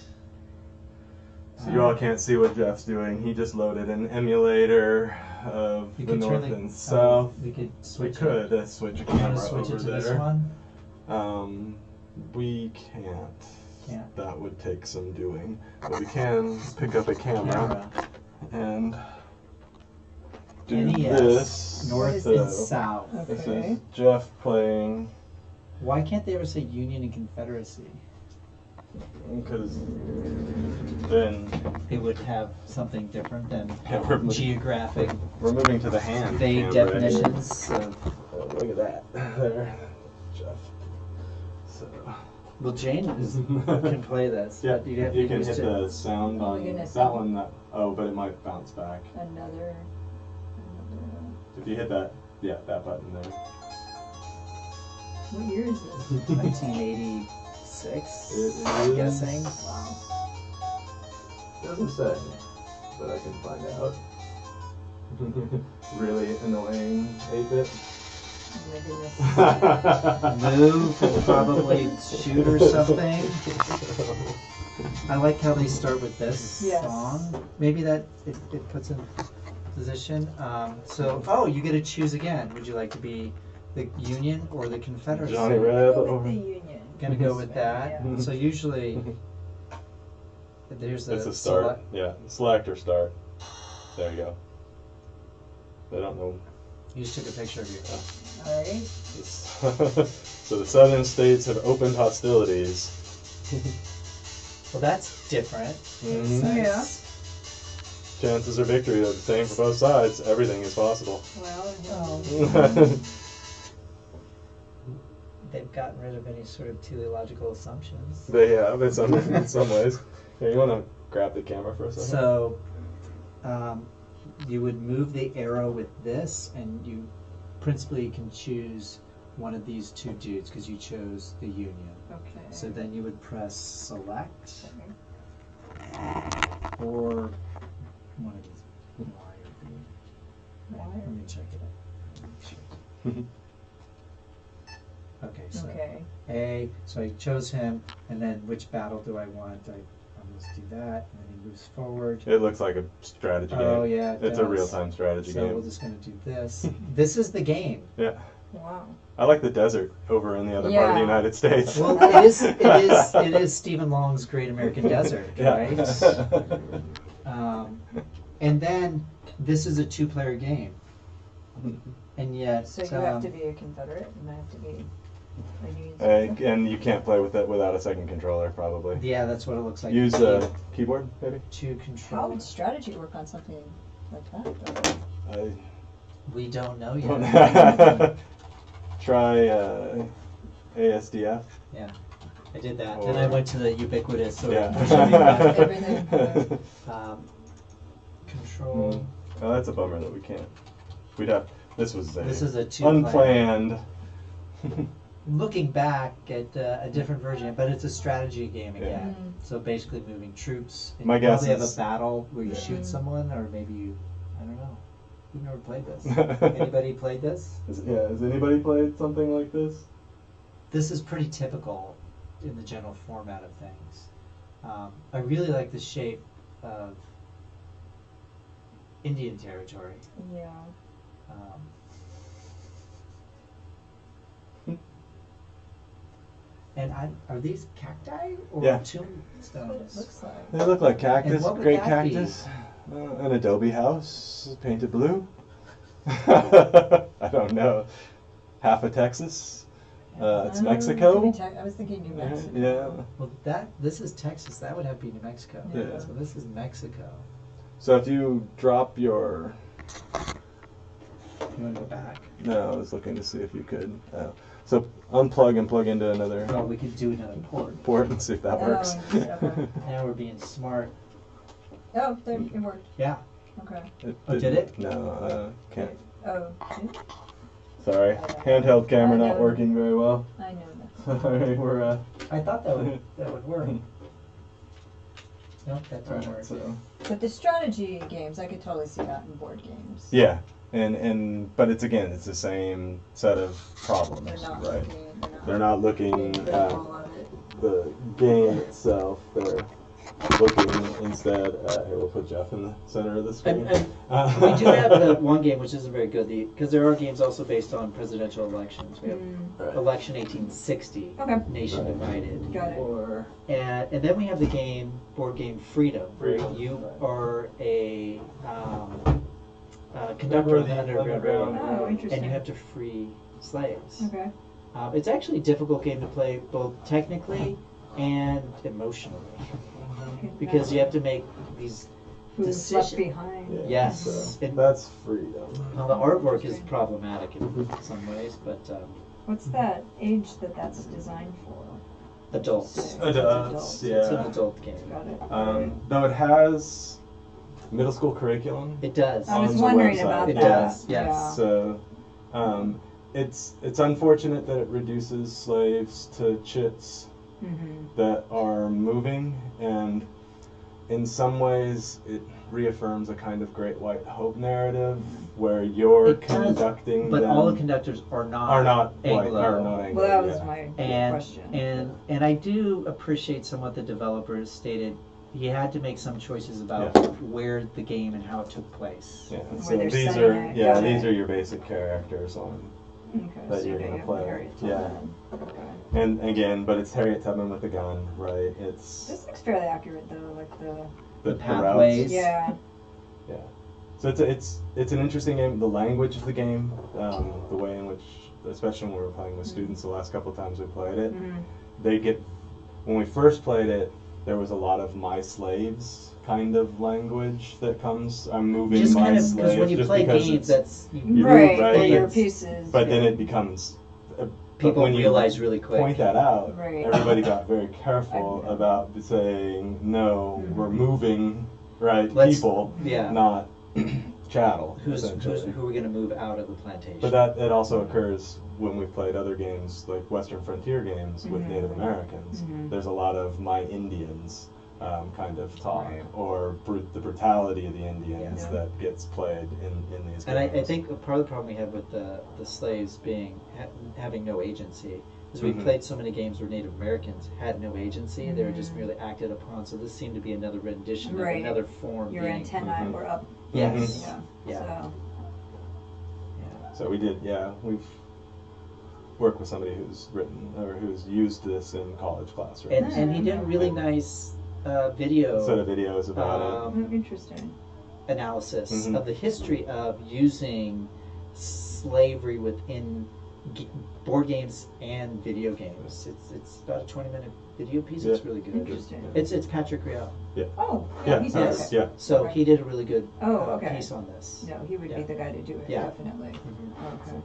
So you all can't see what Jeff's doing. He just loaded an emulator of You the could north turn and south. we could We switch. could switch a You want camera to switch over it to there. this one? We can't. Can't. That would take some doing. But we can pick up a camera and do NES, this. north So, and south. This Okay. is Jeff playing, Why can't they ever say Union and Confederacy? because then It would have something different than Yeah, we're- geographic we're moving to the hand vague camera. definitions of. Oh, look at that. There, Jeff. So. Well, Jane can play this. Yeah, but you'd have you to can use hit it. the sound Oh my on goodness. that one. But it might bounce back. Another. If you hit that, that button there. What year is this? 1986. It I'm is- guessing. Wow. Doesn't say, but I can find out. Really annoying 8-bit. Oh my goodness. Move and probably shoot or something. I like how they start with this Yes. song. Maybe that it puts in position. So you get to choose again. Would you like to be the Union or the Confederacy? Johnny Reb Go with over. the Union. Gonna go with that. Yeah. So usually there's It's the a start. select. Yeah, select or start. There you go. They don't know. You just took a picture of you. Alright. So the southern states have opened hostilities. Well, that's different. Mhm. Yeah. Chances of victory are the same for both sides. Everything is possible. Well, They've gotten rid of any sort of teleological assumptions. They have in some ways. Here, you want to grab the camera for a second? So, you would move the arrow with this, and you principally can choose one of these two dudes because you chose the Union. okay. So then you would press select, or one of these. Let me check it out. Okay, so Okay. A, so I chose him, and then which battle do I want? I'm just do that, and then he moves forward. It looks like a strategy game. Oh yeah, it It's a does. real-time strategy So we're game. just gonna do this. This is the game. Yeah. Wow. I like the desert over in the other part of the Yeah. United States. Well, it is Stephen Long's Great American Desert, right? And then this is a two-player game, and yet So you have to be a Confederate and I have to be a Union soldier? And you can't play with it without a second controller, probably. yeah, that's what it looks like. Use a keyboard, maybe? to How control. would strategy work on something like that, though? We don't know yet. Try ASDF. Yeah, I did that. Then I went to the ubiquitous sort of Yeah. push everything. Everything. Control. Oh, that's a bummer that we can't. We'd have. This was This is a two-player. unplanned. Looking back at a different version, but it's a strategy game again. Mm. So basically moving troops. And My you guess probably have is- a battle where you Yeah. shoot someone, or maybe you, I don't know. We've never played this. Anybody played this? Has anybody played something like this? This is pretty typical in the general format of things. I really like the shape of Indian Territory. Yeah. And are these cacti or Yeah. That's what it tombstones? looks like. They look like cactus. And what would Great that be? cactus. An adobe house painted blue. I don't know. Half of Texas. It's Could Mexico. be I was thinking New Mexico. Yeah. Well, this is Texas. That would have to be New Mexico. Yeah. So this is Mexico. So if you drop your. You want to go back? No, I was looking to see if you could. So unplug and plug into another Well, we could do another port. port and see if that works. Oh, Now we're being smart. Oh, there, it worked. Yeah. Okay. Oh, did it? No, can't. Oh, did- Sorry, handheld camera I not know. working very well. I know that. Sorry, we're I thought that would work. Nope, that didn't work. so. But the strategy games, I could totally see that in board games. Yeah, but it's the same set of problems, They're not right? looking, They're not looking at critical of it. the game itself. They're looking instead at, here, we'll put Jeff in the center of the screen. And we do have the one game which isn't very good, because there are games also based on presidential elections. We have Right. Election 1860, Okay. Nation Right. Divided. Got it. And then we have the board game Freedom, where Freedom, you right. are a conductor of the Underground Railroad, Oh, interesting. and you have to free slaves. Okay. It's actually a difficult game to play both technically and emotionally, because you have to make these Who's left decisions. behind? Yeah, Yes. so And- that's freedom. Now, the artwork is problematic in some ways, but What's that age that's designed for? adults. Adults, It's an yeah. adult game. Got it. Though it has middle school curriculum. It does. I was on the wondering website. about It that. does, yes. So, it's unfortunate that it reduces slaves to chits Mm-hmm. that are moving, and in some ways it reaffirms a kind of great white hope narrative where you're It does, conducting But them all the conductors are not white, Anglo. are not Anglo. Well, that was yeah. my big And question. and I do appreciate somewhat the developers stated he had to make some choices about Yeah. where the game and how it took place. Yeah, Where so they're these setting are it, yeah, got these it. are your basic characters on Okay, that so you're they gonna have play. Harriet Yeah. Tubman. Okay. and again, but it's Harriet Tubman with a gun, right? It's This looks fairly accurate though, like the the pathways. routes. yeah. Yeah. So it's an interesting game. The language of the game, the way in which, especially when we were playing with students the last couple of times we played it, Mm-hmm. when we first played it, there was a lot of my slaves kind of language that comes. I'm moving Just my kind of slaves. because when you just play because games, it's- that's You're Right, right, they're your that's- pieces. But then yeah. it becomes. But people when you realize really quick. point that out, Right. everybody got very careful I- about saying no. Mhm. We're moving, right? Let's- People, yeah. not chattel. Who essentially. are we going to move out of the plantation? But that also occurs when we've played other games, like Western frontier games with Mhm. Native Americans. Mhm. There's a lot of my Indians kind of talk, Right. or the brutality of the Indians Yeah. that gets played in these And games. I think part of the problem we have with the slaves being having no agency is we Mhm. played so many games where Native Americans had no agency; they were just Mhm. merely acted upon. So this seemed to be another rendition Right. of another form. Your being, antennae Mhm. were up. Yes. Yeah. Yeah. So, Yeah. So we did, we've worked with somebody who's written or who's used this in college classrooms. And he did a really nice video Set of videos about oh, interesting. analysis Mhm. of the history of using slavery within board games and video games. It's about a 20-minute video piece. It's Yeah. really good. Interesting. It's Patrick Riel. Oh, Yeah, he's yes. okay. Yeah. So Okay. he did a really good Oh, okay. piece on this. No, he would Yeah. be the guy to do it, Yeah. definitely. Mhm. Okay. it.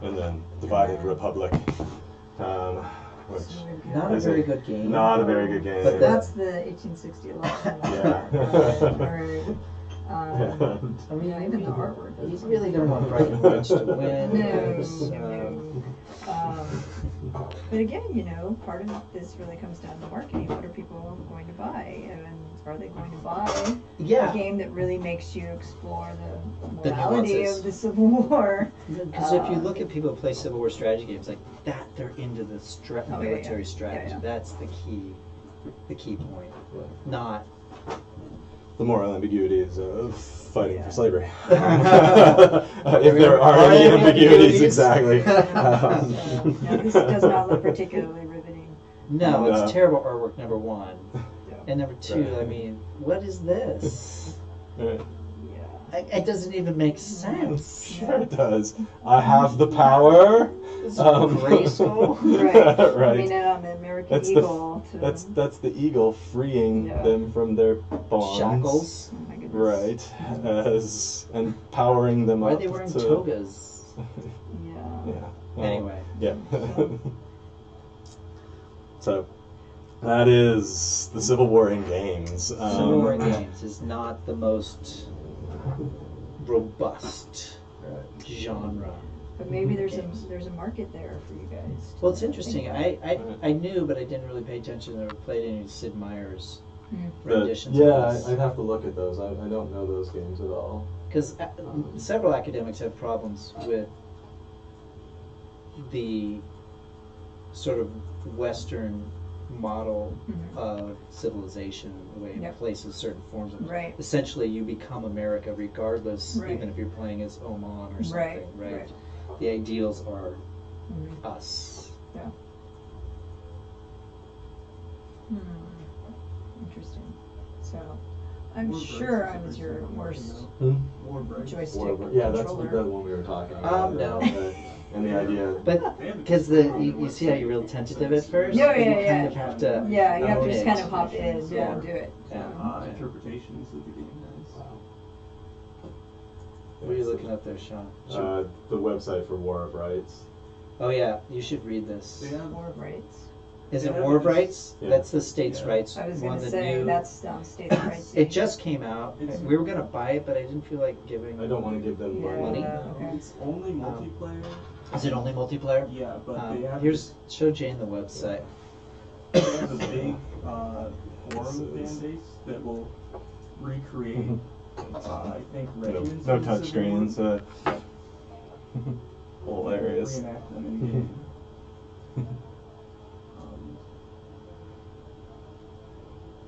And then Divided Republic, which So we've Not got- a Is very it good game. not a very good game. But That's the 1860 election. Yeah. Right. I mean, Yeah, even the artwork You doesn't- really don't want Bright and Rich to win. No, because, no. But again, part of this really comes down to marketing. What are people going to buy? And are they going to buy a yeah, game that really makes you explore the The morality nuances. of the Civil War? because if you look at people who play Civil War strategy games like that, they're into the Oh, yeah, military yeah. strategy. Yeah, yeah. That's the key point. Not The moral ambiguities of fighting Yeah. for slavery. If there are any ambiguities, exactly. So, no, this does not look particularly riveting. no, No. it's terrible artwork. Number one, Yeah. and number two. Right. I mean, what is this? Right. Yeah. It doesn't even make sense. Sure it does. I have the power. It's Um, graceful. Right. I Right. mean, and on the American That's the Eagle. that's the eagle freeing Yeah. them from their bonds. Shackles. Oh my goodness. Right. And powering them Why are up they wearing to togas? Yeah. Yeah. Well, Anyway. Yeah. So that is the Civil War in games. Civil War games is not the most robust Right. genre. But maybe there's games. a market there for you guys. Well, it's to interesting. think about. I knew, but I didn't really pay attention. I played any Sid Meier's Hmm. renditions. Yeah, I'd have to look at those. I don't know those games at all. Because several academics have problems with the sort of Western model Mhm. of civilization, the way it Yep. places certain forms of. Right. Essentially, you become America regardless, Right. even if you're playing as Oman or something. Right, Right. right. The ideals are Mhm. us. Yeah. Hmm. Interesting. So, I'm sure I was your worst joystick Yeah, that's controller. the one we were talking about. No. And the idea. But because you see how you're real tentative at first. Yeah, and yeah, you kind of have to. Yeah, you have to own just it. kind of hop in and do it. Yeah. Interpretations of the game has. What are you looking up there, Sean? The website for War of Rights. Oh yeah, you should read this. War of Rights. Is it Yeah, War of it's- Rights? yeah. That's the states' Yeah. rights I was one. gonna The say, new. that's states' rights. It just came out. It's- We were gonna buy it, but I didn't feel like giving. I don't want to give them money. Yeah. Okay. It's only multiplayer. Is it only multiplayer? Yeah, but they have Here's show Jane the website. they have a big forum fan base that will recreate. I think regiments. No of the touch Civil War. screens. Hilarious. Reenact them in game.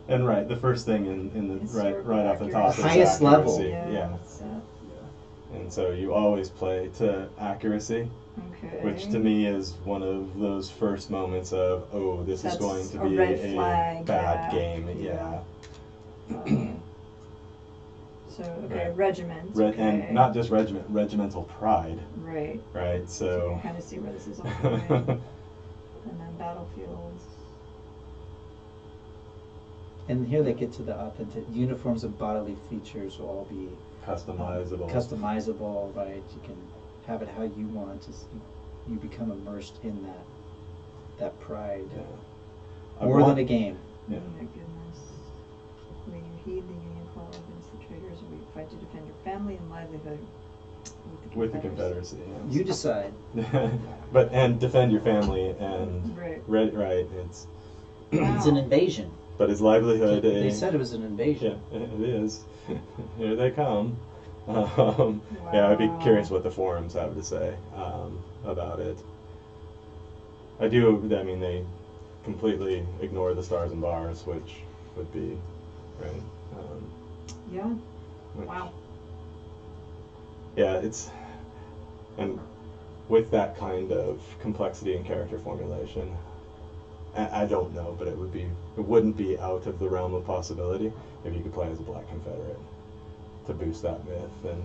And right, the first thing in the right off the top is Highest level. accuracy. Yeah. Yeah. So, Yeah. And so you always play to accuracy, okay. which to me is one of those first moments of, oh, this That's is going to a be red a flag, bad yeah, game. yeah. Yeah. So okay, Right. regiments. Re- okay. And not just regimental pride, Right. right? So you So. can kind of see where this is all going. And then battlefields. And here they get to the authentic uniforms and bodily features will all be Customizable. customizable, right? You can have it how you want. You become immersed in that pride. Yeah. I More want- than a game. Yeah. Oh my goodness. Will you heed the Union call against the traitors, or will you fight to defend your family and livelihood With the Confederacy. You decide. Yeah. And defend your family and Right. right. It's It's an invasion. but his livelihood. They said it was an invasion. Yeah, it is. Here they come. Yeah, I'd be Wow. curious what the forums have to say about it. I mean, they completely ignore the stars and bars, which would be, right? Yeah. Which- Wow. Yeah, and with that kind of complexity and character formulation, I don't know, but it wouldn't be out of the realm of possibility if you could play as a Black Confederate to boost that myth. And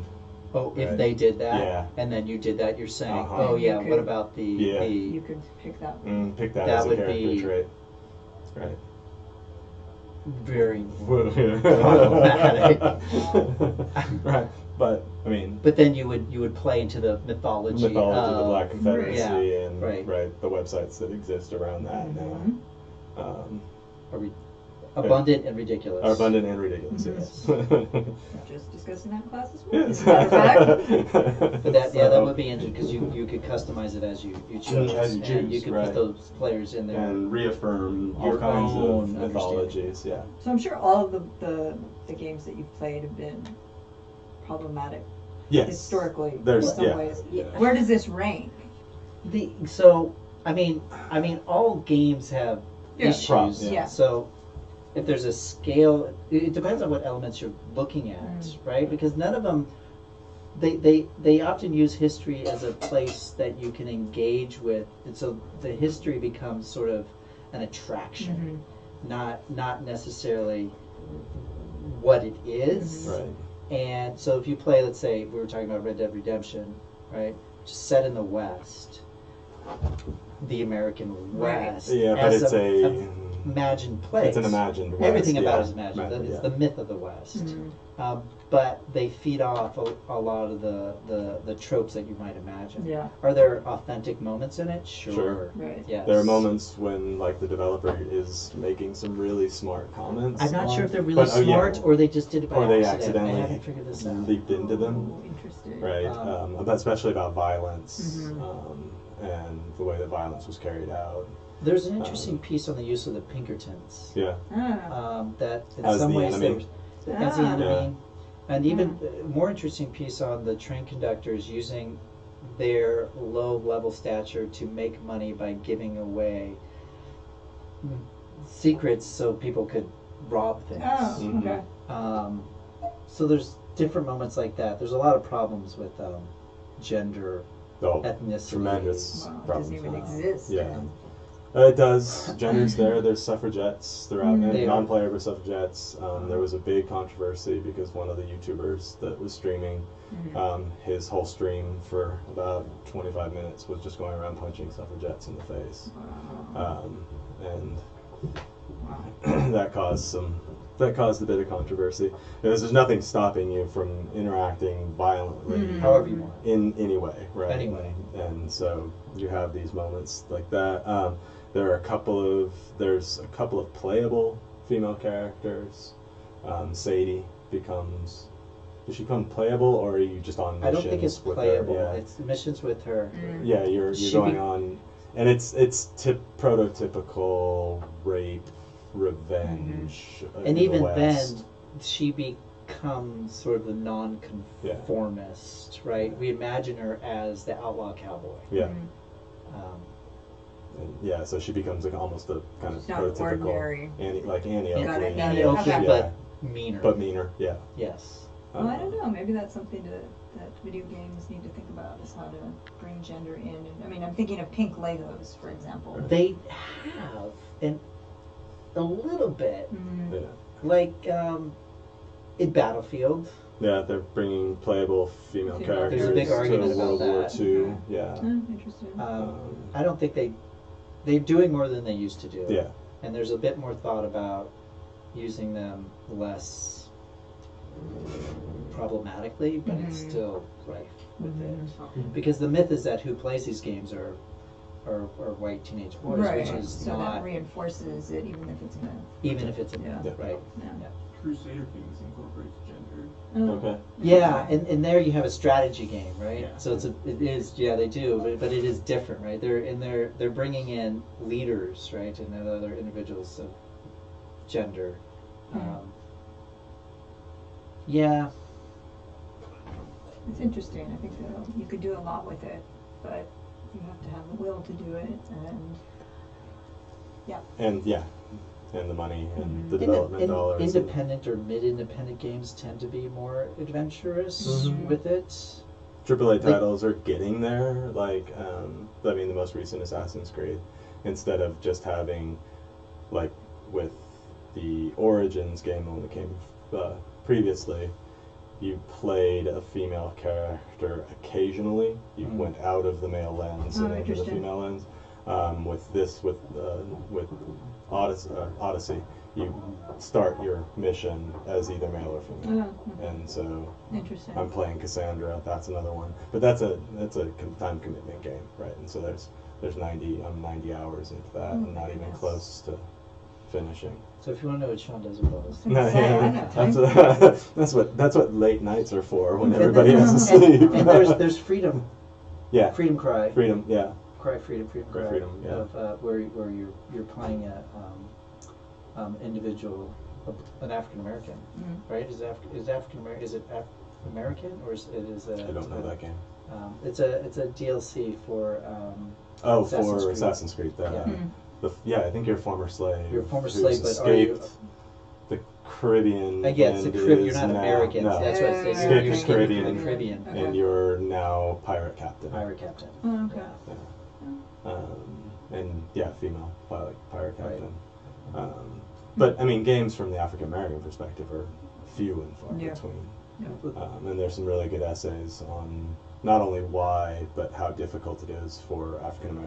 Oh, if Right. they did that, Yeah. and then you did that, you're saying, Uh-huh. oh yeah, You what could- about the Yeah. You could pick that one. pick that, That as a would character be- trait. Right. very Problematic. Right, but I mean, But then you would play into the mythology, of the Black Confederacy yeah, and right. the websites that exist around that Mhm. now. Abundant and ridiculous. Are abundant and ridiculous, yes. Just discussing that in class this morning, Yes. as a matter of fact. But that would be interesting because you could customize it as you choose. As you and you choose, could right. put those players in there. And reaffirm all Your kinds own of mythologies, yeah. So I'm sure all of the games that you've played have been problematic Yes. historically There's- in some yeah. ways. Yeah. Where does this rank? I mean, all games have Yeah. issues. Yeah. Yeah. So if there's a scale, it depends on what elements you're looking at, right? Because none of them, they often use history as a place that you can engage with, and so the history becomes sort of an attraction, not necessarily what it is. Right. And so if you play, let's say we were talking about Red Dead Redemption, right? Just set in the West, the American Right. West. Yeah, but as it's imagined place. It's an imagined West. Everything about yeah. it is imagined. It's yeah. the myth of the West. but they feed off a lot of the tropes that you might imagine. Yeah. Are there authentic moments in it? Sure. Right. Yes. There are moments when like the developer is making some really smart comments. I'm not sure if they're really but, oh, yeah. smart or they just did it by Or they accident. I accidentally haven't figured this out. leaped into them. Oh, interesting. Right, but especially about violence Mhm. and the way that violence was carried out. There's an interesting piece on the use of the Pinkertons. Yeah, Ah. That in As some the ways enemy. as the Ah. enemy, and even more interesting piece on the train conductors using their low level stature to make money by giving away secrets so people could rob things. Oh, Mhm. okay. So there's different moments like that. There's a lot of problems with gender, oh, ethnicity. tremendous Wow, it problems. doesn't even exist. Yeah. then. It does. Gender's there. There's suffragettes throughout it. They are. Non-player were suffragettes. There was a big controversy because one of the YouTubers that was streaming, his whole stream for about 25 minutes was just going around punching suffragettes in the face, and that caused a bit of controversy. Because there's nothing stopping you from interacting violently However you want. in any way, right? Anyway. And so you have these moments like that. There's a couple of playable female characters. Sadie does she become playable, or are you just on missions I don't think it's with playable. her? Yeah. It's missions with her. Yeah, you're She going be- on, and it's prototypical rape, revenge, And in the even West. then, she becomes sort of the non-conformist, right? We imagine her as the outlaw cowboy. Yeah. Um, And yeah, so she becomes like almost a kind of She's not prototypical ordinary. Annie Got it, Oakley. got Annie it. Oakley, Okay. but meaner. But meaner, yeah. Yes. Well, I don't know. Maybe that's something that video games need to think about, is how to bring gender in. And, I mean, I'm thinking of pink Legos, for example. They have, and a little bit, Yeah. like in Battlefield. Yeah, they're bringing playable female Female characters There's a big to argument about World War that. II. Yeah. Interesting. I don't think they're doing more than they used to do. Yeah. And there's a bit more thought about using them less problematically, but it's still rife with it. Because the myth is that who plays these games are white teenage boys, Right. which is So not, that reinforces it, even if it's a even if it's a Yeah. myth, right? Yeah. Crusader Kings incorporates gender. Okay. Yeah, and there you have a strategy game, right? Yeah. So it is they do, but it is different, right? They're bringing in leaders, right, and other individuals of gender. Yeah, It's interesting. I think that you could do a lot with it, but you have to have the will to do it, and And the money and the Inde- development dollars. and- independent or mid-independent games tend to be more adventurous with it. AAA titles are getting there. Like, I mean, the most recent Assassin's Creed, instead of just having, like, with the Origins game when it came previously, you played a female character occasionally. You went out of the male lens and into the interesting. female lens. With Odyssey, you start your mission as either male or female, and so interesting. I'm playing Cassandra. That's another one, but that's a time commitment game, right? And so there's 90 hours into that, and not even goodness. close to finishing. So if you want to know what Sean does with those. No, Say, I know, yeah, that's what late nights are for, when everybody has to sleep. And there's freedom, yeah, freedom cry. freedom, yeah, Cry freedom Cry cry. freedom, yeah. Of where you're playing a individual, an African American, right? Is African American? Is it American or is it is a? I don't know that game. It's a DLC for. Oh, Assassin's for Creed. Assassin's Creed, I think you're a former slave. You're a former who's slave, but are you? escaped the Caribbean. Yes, the and Caribbean. is You're not now- Americans. No. That's what Escaped you're the escaping Caribbean. from the Caribbean. Okay. And you're now pirate captain. Pirate captain. Oh, okay. Yeah. And female pirate Right. captain. But I mean, games from the African American perspective are few and far Yeah. between. And there's some really good essays on not only why, but how difficult it is for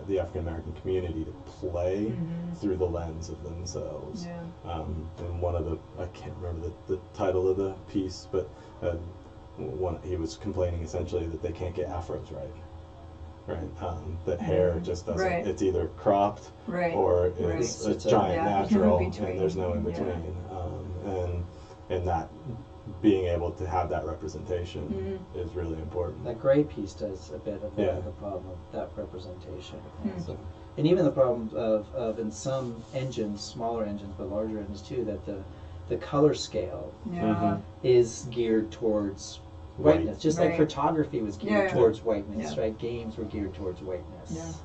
the African American community to play through the lens of themselves. Yeah. And one of I can't remember the title of the piece, but he was complaining essentially that they can't get afros right? That hair just doesn't, Right. it's either cropped Right. or it's Right. a giant Yeah, natural, in between. and there's no in between. And that being able to have that representation is really important. That gray piece does a bit of Yeah. the problem of that representation. So, And even the problem of in some engines, smaller engines, but larger engines too, that the color scale Yeah. is geared towards White. whiteness. Just like Right. photography was geared Yeah. towards whiteness, Yeah. right? Games were geared towards whiteness.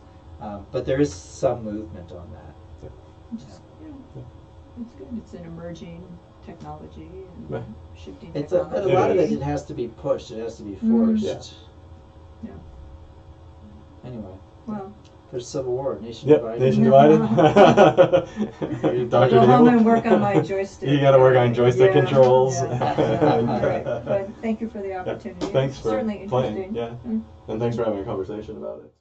Yeah. But there is some movement on that. Just, it's good. It's an emerging technology and Right. shifting But technology. a lot of is. it has to be pushed. It has to be forced. Yeah. Anyway, Well, there's civil war, nation Yep, divided. nation divided. I'll Dr. go home Dabel. and work on my joystick. You gotta work on joystick Yeah, controls. yeah. All right. But thank you for the Yeah, opportunity. thanks It's for certainly playing. interesting. Yeah, and thanks for having a conversation about it.